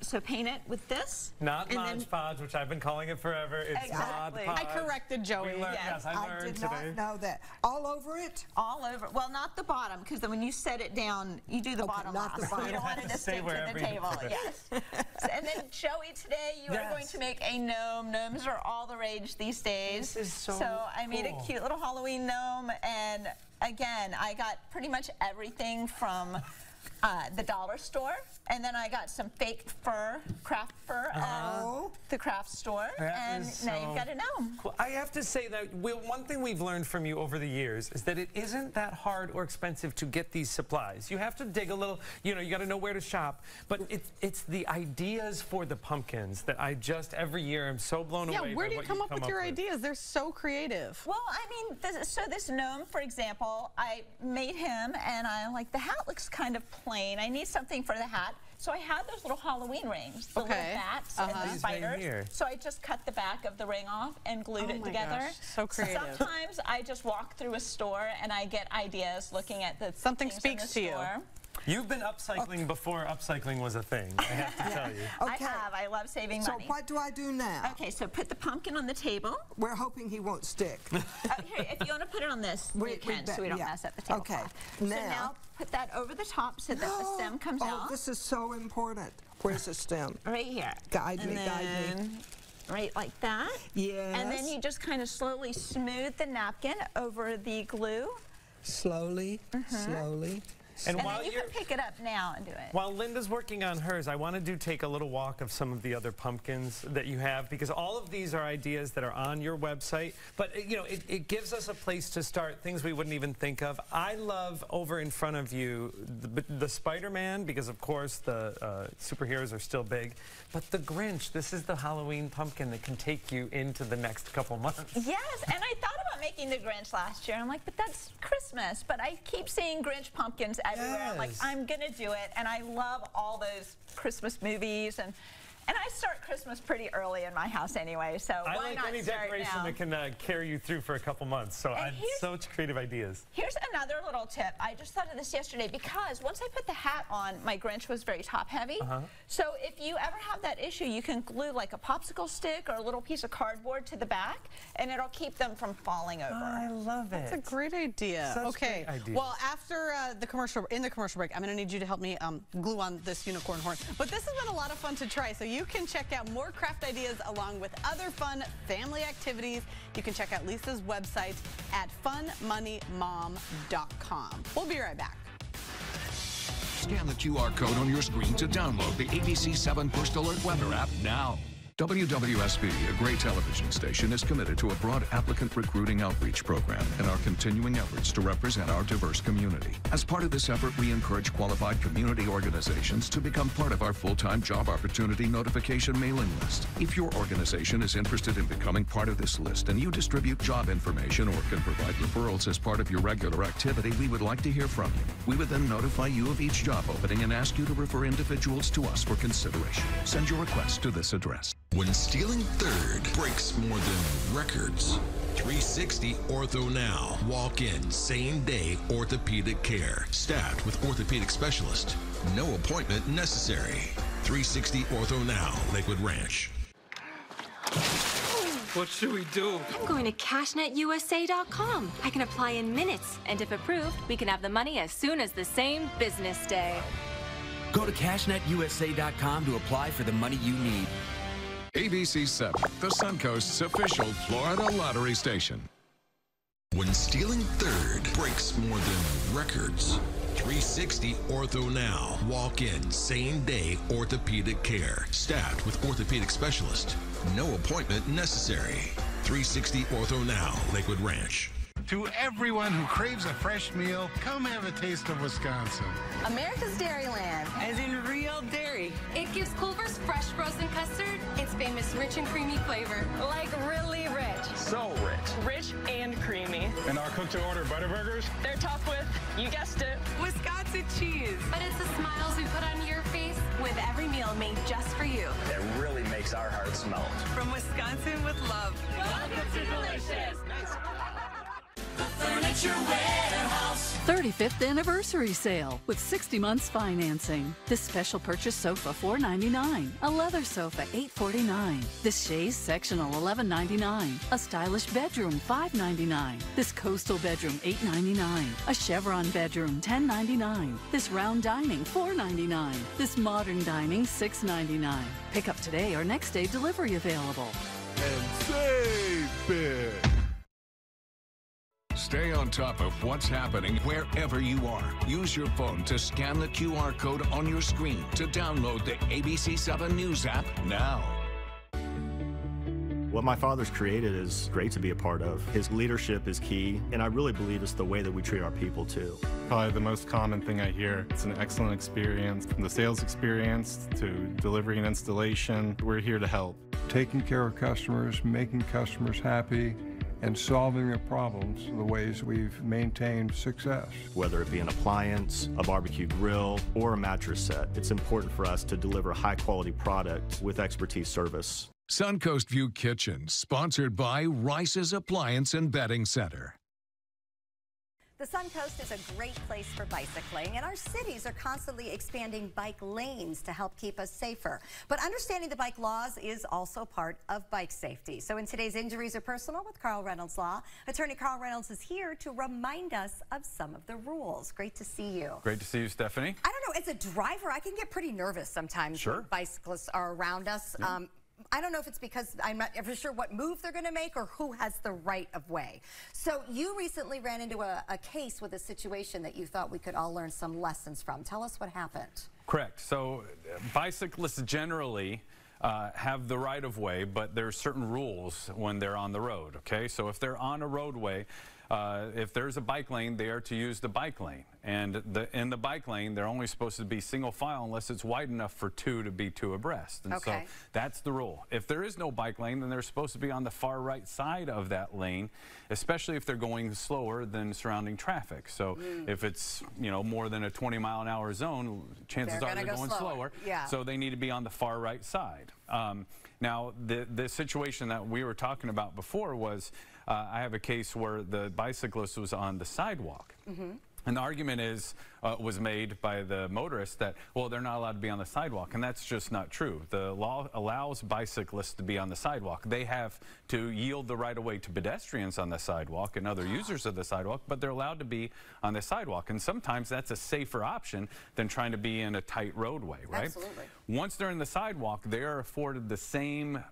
S25: so paint it with this.
S3: Not Mod Podge, which I've been calling it forever. It's Mod Podge.
S6: I corrected Joey.
S3: Yes, I learned today.
S2: I did not know that. All over it?
S25: All over. Well, not the bottom, because then when you set it down, you do the bottom
S2: not
S25: last.
S2: the bottom.
S25: You don't want it to stick to the table. Yes. And then, Joey, today you are going to make a gnome. Gnomes are all the rage these days.
S3: This is so
S25: I made a cute little Halloween gnome, and again, I got pretty much everything from the dollar store, and then I got some fake fur, craft fur at the craft store, and now you've got a gnome.
S3: Cool. I have to say that one thing we've learned from you over the years is that it isn't that hard or expensive to get these supplies. You have to dig a little, you got to know where to shop, but it's the ideas for the pumpkins that I just every year am so blown away by.
S6: Yeah, where do you come up with your ideas? They're so creative.
S25: Well, I mean, this gnome, for example, I made him, and I like the hat looks kind of plain. I need something for the hat. So I had those little Halloween rings, the little bats and the spiders. So I just cut the back of the ring off and glued it together.
S6: Gosh, so creative.
S25: Sometimes I just walk through a store and I get ideas looking at the
S6: something speaks to you.
S3: You've been upcycling before upcycling was a thing, I have to tell you.
S25: I have. I love saving money.
S2: So what do I do now?
S25: Okay, so put the pumpkin on the table.
S2: We're hoping he won't stick.
S25: Here, if you want to put it on this, you can, so we don't mess up the table.
S2: Okay.
S25: So now put that over the top so that the stem comes out.
S2: Oh, this is so important. Where's the stem?
S25: Right here.
S2: Guide me, guide me.
S25: Right like that.
S2: Yes.
S25: And then you just kind of slowly smooth the napkin over the glue.
S2: Slowly, slowly.
S25: And then you can pick it up now and do it.
S3: While Linda's working on hers, I want to take a little walk of some of the other pumpkins that you have, because all of these are ideas that are on your website. But, it gives us a place to start, things we wouldn't even think of. I love over in front of you the Spider-Man, because, of course, the superheroes are still big. But the Grinch, this is the Halloween pumpkin that can take you into the next couple months.
S25: Yes, and I thought about making the Grinch last year. I'm like, but that's Christmas. But I keep seeing Grinch pumpkins everywhere. I'm like, I'm gonna do it, and I love all those Christmas movies, and I start Christmas pretty early in my house anyway, so why
S3: I like
S25: not
S3: any
S25: start
S3: decoration
S25: now?
S3: that can carry you through for a couple months, so I have such creative ideas.
S25: Here's another little tip. I just thought of this yesterday, because once I put the hat on, my Grinch was very top heavy. So if you ever have that issue, you can glue like a popsicle stick or a little piece of cardboard to the back, and it'll keep them from falling over.
S3: I love it.
S6: That's a great idea.
S3: Such great ideas.
S6: Well, after the commercial break, I'm going to need you to help me glue on this unicorn horn. But this has been a lot of fun to try, so you can check out more craft ideas along with other fun family activities. You can check out Lisa's website at funmoneymom.com. We'll be right back.
S17: Scan the QR code on your screen to download the ABC 7 First Alert Weather app now. WWSB, a great television station, is committed to a broad applicant recruiting outreach program and our continuing efforts to represent our diverse community. As part of this effort, we encourage qualified community organizations to become part of our full-time job opportunity notification mailing list. If your organization is interested in becoming part of this list and you distribute job information or can provide referrals as part of your regular activity, we would like to hear from you. We would then notify you of each job opening and ask you to refer individuals to us for consideration. Send your request to this address.
S10: When stealing third breaks more than records, 360 Ortho Now. Walk in, same day orthopedic care. Staffed with orthopedic specialists. No appointment necessary. 360 Ortho Now, Lakewood Ranch.
S7: What should we do?
S8: I'm going to CashNetUSA.com. I can apply in minutes, and if approved, we can have the money as soon as the same business day.
S9: Go to CashNetUSA.com to apply for the money you need.
S17: ABC 7, the Suncoast's official Florida lottery station.
S10: When stealing third breaks more than records, 360 Ortho Now. Walk in, same day orthopedic care. Staffed with orthopedic specialists. No appointment necessary. 360 Ortho Now, Lakewood Ranch.
S11: To everyone who craves a fresh meal, come have a taste of Wisconsin.
S13: America's Dairyland. As in real dairy.
S26: It gives Culver's fresh roast
S7: frozen custard, it's famous rich and creamy flavor. Like really rich.
S12: So rich.
S7: Rich and creamy.
S12: And our cook-to-order Butterburgers?
S7: They're topped with, you guessed it, Wisconsin cheese. But it's the smiles we put on your face with every meal made just for you.
S12: It really makes our hearts melt.
S7: From Wisconsin with love. Welcome to Delicious.
S13: The Furniture Warehouse.
S14: 35th anniversary sale with 60 months financing. This special purchase sofa $499, a leather sofa $849, this chaise sectional $11.99, a stylish bedroom $599, this coastal bedroom $899, a chevron bedroom $10.99, this round dining $499, this modern dining $6.99. Pick up today or next day delivery available.
S17: And save big. Stay on top of what's happening wherever you are. Use your phone to scan the QR code on your screen to download the ABC7 News app now.
S15: What my father's created is great to be a part of. His leadership is key, and I really believe it's the way that we treat our people too.
S26: Probably the most common thing I hear. It's an excellent experience, from the sales experience to delivery and installation. We're here to help.
S27: Taking care of customers, making customers happy, and solving their problems the ways we've maintained success.
S15: Whether it be an appliance, a barbecue grill, or a mattress set, it's important for us to deliver high-quality product with expertise service.
S17: Suncoast View Kitchen, sponsored by Rice's Appliance and Bedding Center.
S28: The Suncoast is a great place for bicycling, and our cities are constantly expanding bike lanes to help keep us safer. But understanding the bike laws is also part of bike safety. So in today's Injuries Are Personal with Carl Reynolds Law, attorney Carl Reynolds is here to remind us of some of the rules. Great to see you.
S29: Great to see you, Stephanie.
S28: I don't know, as a driver, I can get pretty nervous sometimes when bicyclists are around us. Yeah. I don't know if it's because I'm not ever sure what move they're going to make or who has the right of way. So you recently ran into a case with a situation that you thought we could all learn some lessons from. Tell us what happened.
S29: Correct. So bicyclists generally have the right of way, but there's certain rules when they're on the road, okay? So if they're on a roadway, if there's a bike lane, they are to use the bike lane. And in the bike lane, they're only supposed to be single file unless it's wide enough for two to be two abreast. And so that's the rule. If there is no bike lane, then they're supposed to be on the far right side of that lane, especially if they're going slower than surrounding traffic. So if it's, you know, more than a 20-mile-an-hour zone, chances are they're going slower. Yeah. So they need to be on the far right side. Now, the situation that we were talking about before was I have a case where the bicyclist was on the sidewalk. And the argument was made by the motorist that, well, they're not allowed to be on the sidewalk, and that's just not true. The law allows bicyclists to be on the sidewalk. They have to yield the right-of-way to pedestrians on the sidewalk and other users of the sidewalk, but they're allowed to be on the sidewalk. And sometimes that's a safer option than trying to be in a tight roadway, right?
S28: Absolutely.
S29: Once they're in the sidewalk, they are afforded the same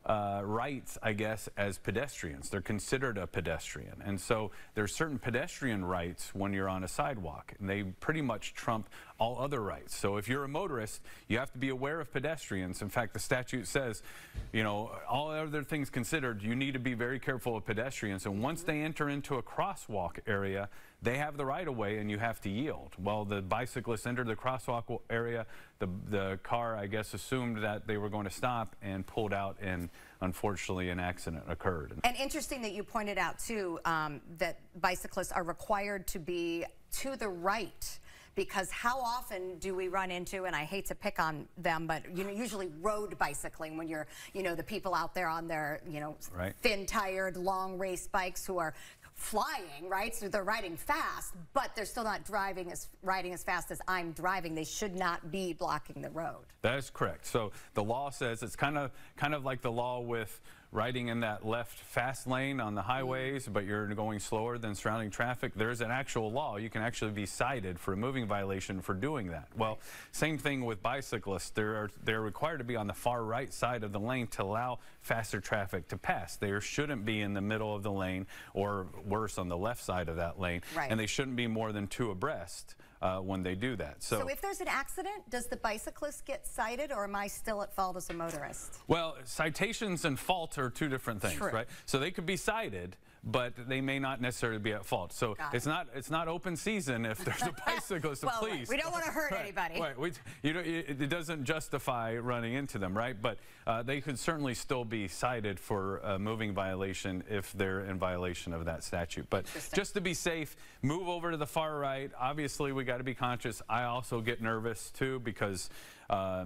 S29: rights, I guess, as pedestrians. They're considered a pedestrian. And so there's certain pedestrian rights when you're on a sidewalk, and they pretty much trump all other rights. So if you're a motorist, you have to be aware of pedestrians. In fact, the statute says, you know, all other things considered, you need to be very careful of pedestrians. And once they enter into a crosswalk area, they have the right of way and you have to yield. Well, the bicyclists entered the crosswalk area. The car, I guess, assumed that they were going to stop and pulled out, and unfortunately an accident occurred.
S28: And interesting that you pointed out too that bicyclists are required to be to the right, because how often do we run into, and I hate to pick on them, but you know, usually road bicycling, when you're, you know, the people out there on their, you know, thin-tired, long-race bikes who are flying, right? So they're riding fast, but they're still not riding as fast as I'm driving. They should not be blocking the road.
S29: That is correct. So the law says it's kind of like the law with riding in that left fast lane on the highways, but you're going slower than surrounding traffic. There's an actual law. You can actually be cited for a moving violation for doing that. Well, same thing with bicyclists. They're required to be on the far right side of the lane to allow faster traffic to pass. They shouldn't be in the middle of the lane, or worse, on the left side of that lane. And they shouldn't be more than two abreast when they do that.
S28: So if there's an accident, does the bicyclist get cited, or am I still at fault as a motorist?
S29: Well, citations and fault are two different things, right? So they could be cited, but they may not necessarily be at fault. So it's not open season if there's a bicyclist. So
S28: well,
S29: please,
S28: we don't want to hurt anybody.
S29: Right. It doesn't justify running into them, right? But they could certainly still be cited for a moving violation if they're in violation of that statute. But just to be safe, move over to the far right. Obviously, we got to be conscious. I also get nervous too because a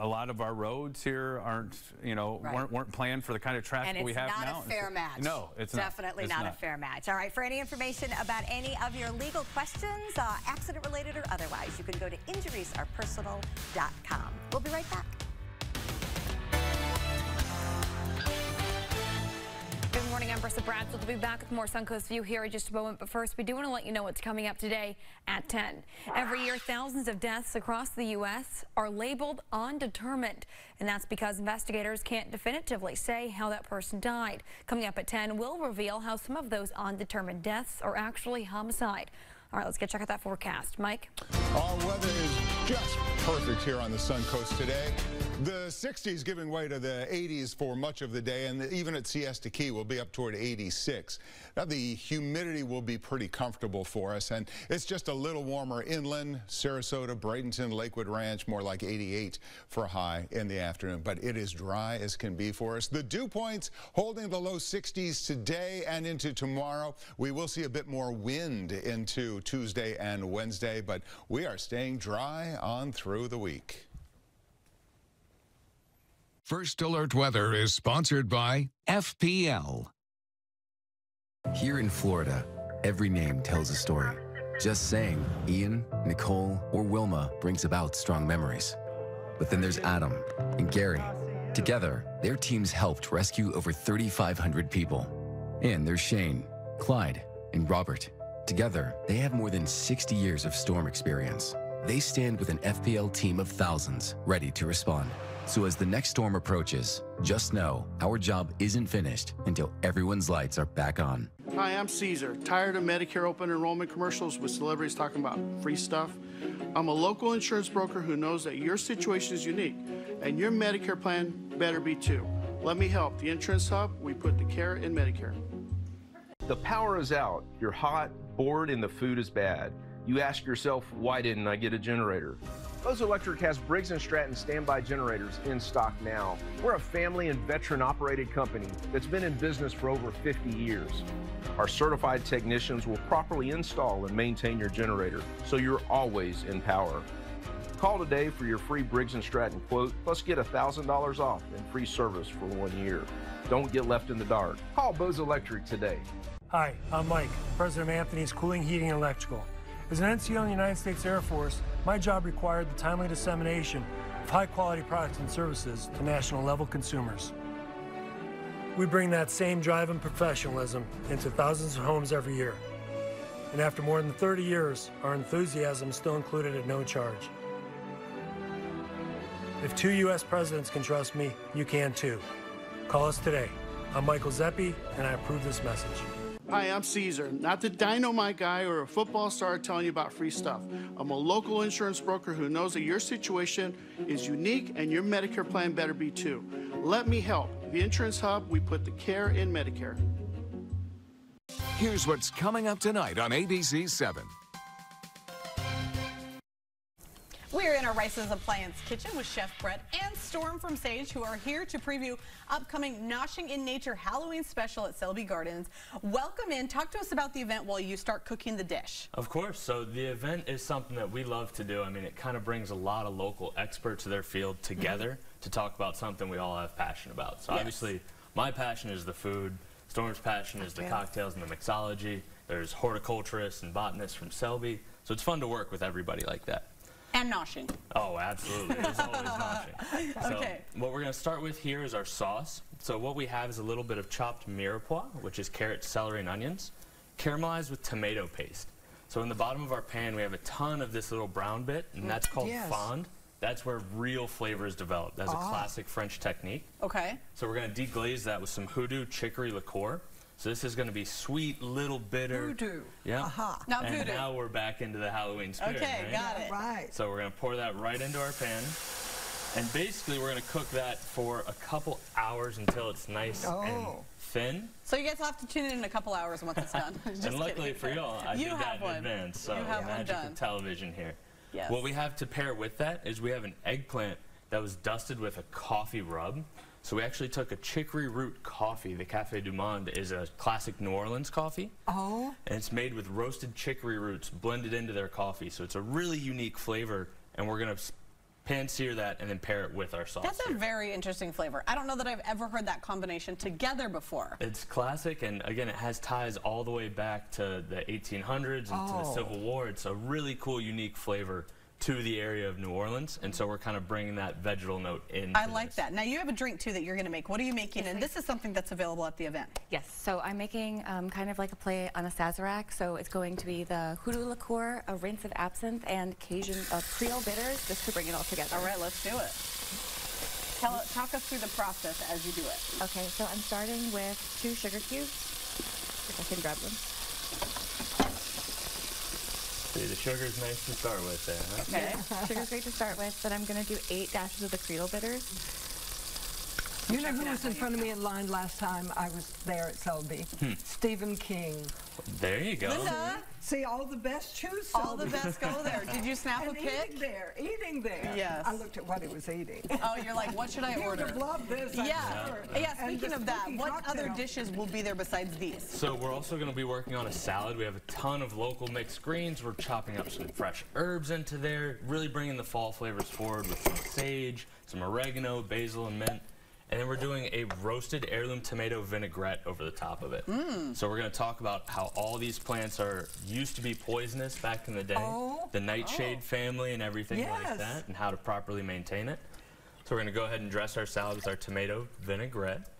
S29: lot of our roads here aren't, weren't planned for the kind of traffic we have now.
S28: And it's not a fair match. No, it's definitely not a fair match. All right, for any information about any of your legal questions, accident-related or otherwise, you can go to injuriesarepersonal.com. We'll be right back.
S1: Good morning, I'm Brissa Bradfield. We'll be back with more Suncoast View here in just a moment. But first, we do want to let you know what's coming up today at 10. Every year, thousands of deaths across the U.S. are labeled undetermined. And that's because investigators can't definitively say how that person died. Coming up at 10, we'll reveal how some of those undetermined deaths are actually homicide. All right, let's check out that forecast. Mike?
S16: Our weather is just perfect here on the Suncoast today. The 60s giving way to the 80s for much of the day, and even at Siesta Key we'll be up toward 86. Now the humidity will be pretty comfortable for us, and it's just a little warmer inland, Sarasota, Bradenton, Lakewood Ranch, more like 88 for a high in the afternoon. But it is dry as can be for us. The dew points holding the low 60s today and into tomorrow. We will see a bit more wind into Tuesday and Wednesday, but we are staying dry on through the week.
S17: First Alert Weather is sponsored by FPL.
S9: Here in Florida, every name tells a story. Just saying Ian, Nicole, or Wilma brings about strong memories. But then there's Adam and Gary. Together, their teams helped rescue over 3,500 people. And there's Shane, Clyde, and Robert. Together, they have more than 60 years of storm experience. They stand with an FPL team of thousands ready to respond. So as the next storm approaches, just know our job isn't finished until everyone's lights are back on.
S18: Hi, I'm Caesar. Tired of Medicare open enrollment commercials with celebrities talking about free stuff? I'm a local insurance broker who knows that your situation is unique, and your Medicare plan better be too. Let me help. The Insurance Hub, we put the care in Medicare.
S19: The power is out. You're hot, bored, and the food is bad. You ask yourself, why didn't I get a generator? Bose Electric has Briggs & Stratton standby generators in stock now. We're a family and veteran-operated company that's been in business for over 50 years. Our certified technicians will properly install and maintain your generator, so you're always in power. Call today for your free Briggs & Stratton quote, plus get $1,000 off and free service for 1 year. Don't get left in the dark. Call Bose Electric today.
S20: Hi, I'm Mike, president of Anthony's Cooling, Heating, and Electrical. As an NCO in the United States Air Force, my job required the timely dissemination of high-quality products and services to national-level consumers. We bring that same drive and professionalism into thousands of homes every year. And after more than 30 years, our enthusiasm is still included at no charge. If 2 U.S. presidents can trust me, you can too. Call us today. I'm Michael Zeppi, and I approve this message.
S18: Hi, I'm Caesar, not the dynamite guy or a football star telling you about free stuff. I'm a local insurance broker who knows that your situation is unique and your Medicare plan better be too. Let me help. The Insurance Hub, we put the care in Medicare.
S17: Here's what's coming up tonight on ABC 7.
S6: We're in our Rice's Appliance Kitchen with Chef Brett and Storm from Sage, who are here to preview upcoming Noshing in Nature Halloween special at Selby Gardens. Welcome in. Talk to us about the event while you start cooking the dish.
S21: Of course. So the event is something that we love to do. I mean, it kind of brings a lot of local experts of their field together to talk about something we all have passion about. So obviously, my passion is the food. Storm's passion is the cocktails and the mixology. There's horticulturists and botanists from Selby. So it's fun to work with everybody like that.
S6: And noshing.
S21: Oh, absolutely. There's always noshing. So what we're going to start with here is our sauce. So what we have is a little bit of chopped mirepoix, which is carrots, celery, and onions, caramelized with tomato paste. So in the bottom of our pan, we have a ton of this little brown bit, and that's called fond. That's where real flavor is developed. That's a classic French technique.
S6: Okay.
S21: So we're going to deglaze that with some hoodoo chicory liqueur. So this is going to be sweet, little bitter.
S2: Voodoo.
S21: Yeah.
S6: Not
S21: and
S6: voodoo.
S21: now we're back into the Halloween spirit.
S6: Okay,
S21: right?
S6: got it.
S2: Right.
S21: So we're going to pour that right into our pan. And basically, we're going to cook that for a couple hours until it's nice and thin.
S6: So you guys will have to tune in a couple hours once it's done.
S21: And luckily for y'all, I did that in advance. So magic of television here.
S6: Yes.
S21: What we have to pair with that is we have an eggplant that was dusted with a coffee rub. So we actually took a chicory root coffee. The Café du Monde is a classic New Orleans coffee.
S2: Oh.
S21: And it's made with roasted chicory roots blended into their coffee. So it's a really unique flavor. And we're going to pan-sear that and then pair it with our sauce.
S6: That's a very interesting flavor. I don't know that I've ever heard that combination together before.
S21: It's classic, and again, it has ties all the way back to the 1800s and to the Civil War. It's a really cool, unique flavor to the area of New Orleans, and so we're kind of bringing that vegetal note in.
S6: I like that. Now you have a drink too that you're going to make. What are you making? And this is something that's available at the event.
S3: Yes, so I'm making kind of like a play on a Sazerac. So it's going to be the hoodoo liqueur, a rinse of absinthe, and Cajun Creole bitters, just to bring it all together.
S6: All right, let's do it. Talk us through the process as you do it.
S3: Okay, so I'm starting with 2 sugar cubes, if I can grab them.
S21: See, the sugar's nice to start with there, huh?
S3: Okay. Sugar's great to start with, but I'm going to do 8 dashes of the Creole bitters.
S2: You know who was in front of me in line last time I was there at Selby? Stephen King.
S21: There you go.
S6: Linda.
S2: See, all the best choose
S6: Selby. All the best go there. Did you snap a pic?
S2: Eating there.
S6: Yes.
S2: I looked at what he was eating.
S6: Oh, you're like, what should I order?
S2: You would love this.
S6: Yeah, speaking of that, what other dishes will be there besides these?
S21: So we're also going to be working on a salad. We have a ton of local mixed greens. We're chopping up some fresh herbs into there, really bringing the fall flavors forward with some sage, some oregano, basil, and mint. And then we're doing a roasted heirloom tomato vinaigrette over the top of it. So we're going to talk about how all these plants used to be poisonous back in the day, the nightshade family and everything like that, and how to properly maintain it. So we're going to go ahead and dress our salad with our tomato vinaigrette,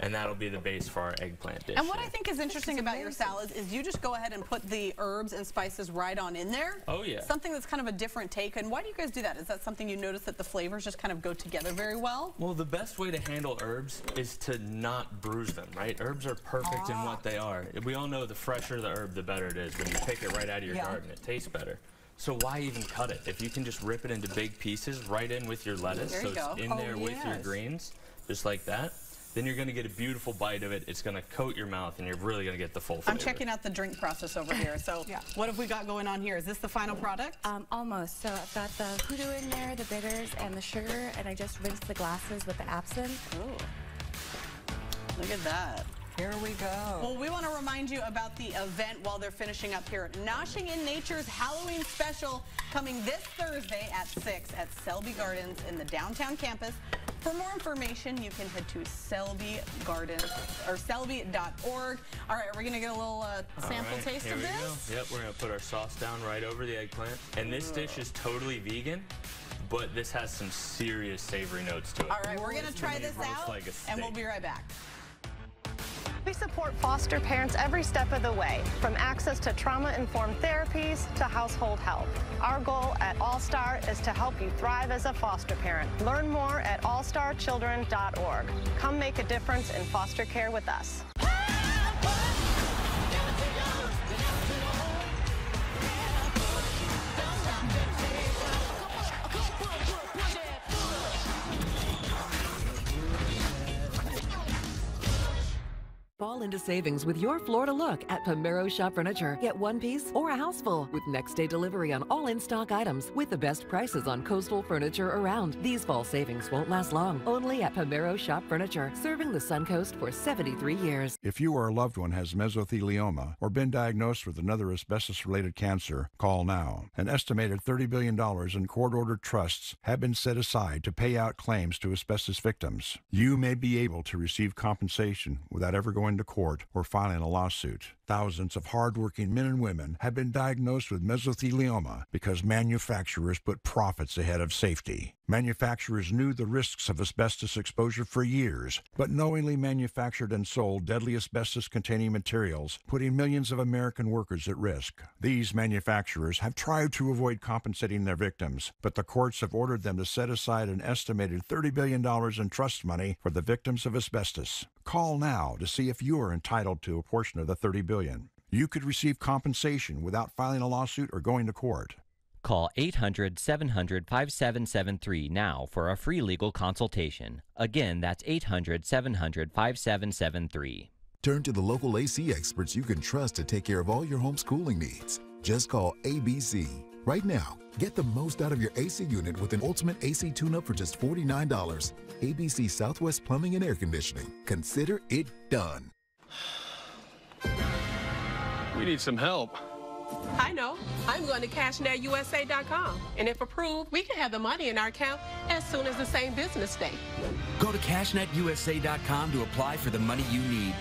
S21: and that'll be the base for our eggplant dish.
S6: And what I think is interesting about your salads is you just go ahead and put the herbs and spices right on in there.
S21: Oh, yeah.
S6: Something that's kind of a different take. And why do you guys do that? Is that something you notice that the flavors just kind of go together very well?
S21: Well, the best way to handle herbs is to not bruise them, right? Herbs are perfect in what they are. We all know the fresher the herb, the better it is. When you pick it right out of your garden, it tastes better. So why even cut it? If you can just rip it into big pieces right in with your lettuce, so it's in there with your greens, just like that, then you're going to get a beautiful bite of it. It's going to coat your mouth, and you're really going to get the full flavor.
S6: I'm checking out the drink process over here. So what have we got going on here? Is this the final product?
S3: Almost. So I've got the hoodoo in there, the bitters, and the sugar, and I just rinsed the glasses with the absinthe.
S6: Ooh. Look at that.
S2: Here we go.
S6: Well, we want to remind you about the event while they're finishing up here. Noshing in Nature's Halloween special coming this Thursday at 6 at Selby Gardens in the downtown campus. For more information, you can head to Selby Gardens or selby.org. All right, we're going to get a little sample taste of this.
S21: Yep, we're going to put our sauce down right over the eggplant. And this dish is totally vegan, but this has some serious savory notes to it.
S6: All right, we're going to try this out, and we'll be right back.
S4: We support foster parents every step of the way, from access to trauma-informed therapies to household help. Our goal at All Star is to help you thrive as a foster parent. Learn more at allstarchildren.org. Come make a difference in foster care with us.
S5: Fall into savings with your Florida look at Pomero Shop Furniture. Get one piece or a house full with next day delivery on all in-stock items with the best prices on coastal furniture around. These fall savings won't last long. Only at Pomero Shop Furniture, serving the Suncoast for 73 years.
S8: If you or a loved one has mesothelioma or been diagnosed with another asbestos-related cancer, call now. An estimated $30 billion in court-ordered trusts have been set aside to pay out claims to asbestos victims. You may be able to receive compensation without ever going to court or filing a lawsuit. Thousands of hardworking men and women have been diagnosed with mesothelioma because manufacturers put profits ahead of safety. Manufacturers knew the risks of asbestos exposure for years, but knowingly manufactured and sold deadly asbestos-containing materials, putting millions of American workers at risk. These manufacturers have tried to avoid compensating their victims, but the courts have ordered them to set aside an estimated $30 billion in trust money for the victims of asbestos. Call now to see if you're entitled to a portion of the $30 billion. You could receive compensation without filing a lawsuit or going to court.
S7: Call 800-700-5773 now for a free legal consultation. Again, that's 800-700-5773.
S10: Turn to the local AC experts you can trust to take care of all your homeschooling needs. Just call ABC. Right now, get the most out of your AC unit with an ultimate AC tune-up for just $49. ABC Southwest Plumbing and Air Conditioning. Consider it done.
S11: We need some help.
S12: I know. I'm going to CashNetUSA.com, and if approved, we can have the money in our account as soon as the same business day.
S13: Go to CashNetUSA.com to apply for the money you need.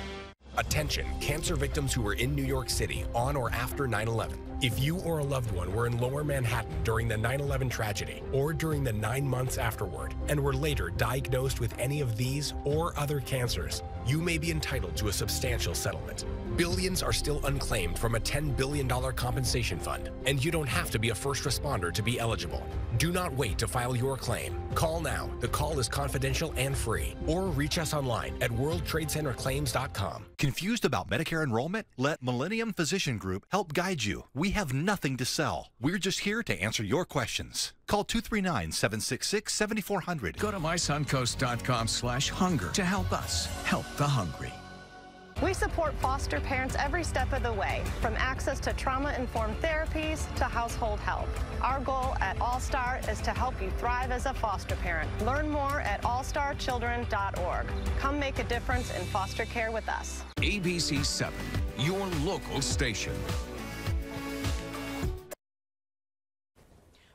S22: Attention, cancer victims who were in New York City on or after 9/11. If you or a loved one were in Lower Manhattan during the 9/11 tragedy or during the 9 months afterward and were later diagnosed with any of these or other cancers, you may be entitled to a substantial settlement. Billions are still unclaimed from a $10 billion compensation fund, and you don't have to be a first responder to be eligible. Do not wait to file your claim. Call now. The call is confidential and free. Or reach us online at worldtradecenterclaims.com.
S23: Confused about Medicare enrollment? Let Millennium Physician Group help guide you. We have nothing to sell. We're just here to answer your questions. Call 239-766-7400.
S17: Go to mysuncoast.com/hunger to help us help the hungry.
S4: We support foster parents every step of the way, from access to trauma-informed therapies to household help. Our goal at All Star is to help you thrive as a foster parent. Learn more at allstarchildren.org. Come make a difference in foster care with us.
S17: ABC 7, your local station.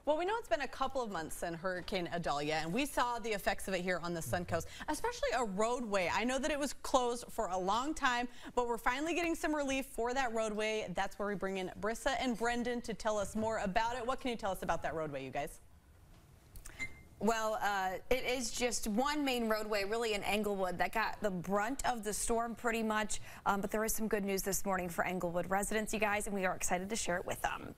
S6: Well, we know it's been a couple of months since Hurricane Idalia, and we saw the effects of it here on the Suncoast, especially a roadway. I know that it was closed for a long time, but we're finally getting some relief for that roadway. That's where we bring in Brissa and Brendan to tell us more about it. What can you tell us about that roadway, you guys?
S1: Well, it is just one main roadway, really, in Englewood that got the brunt of the storm pretty much. But there is some good news this morning for Englewood residents, you guys, and we are excited to share it with them.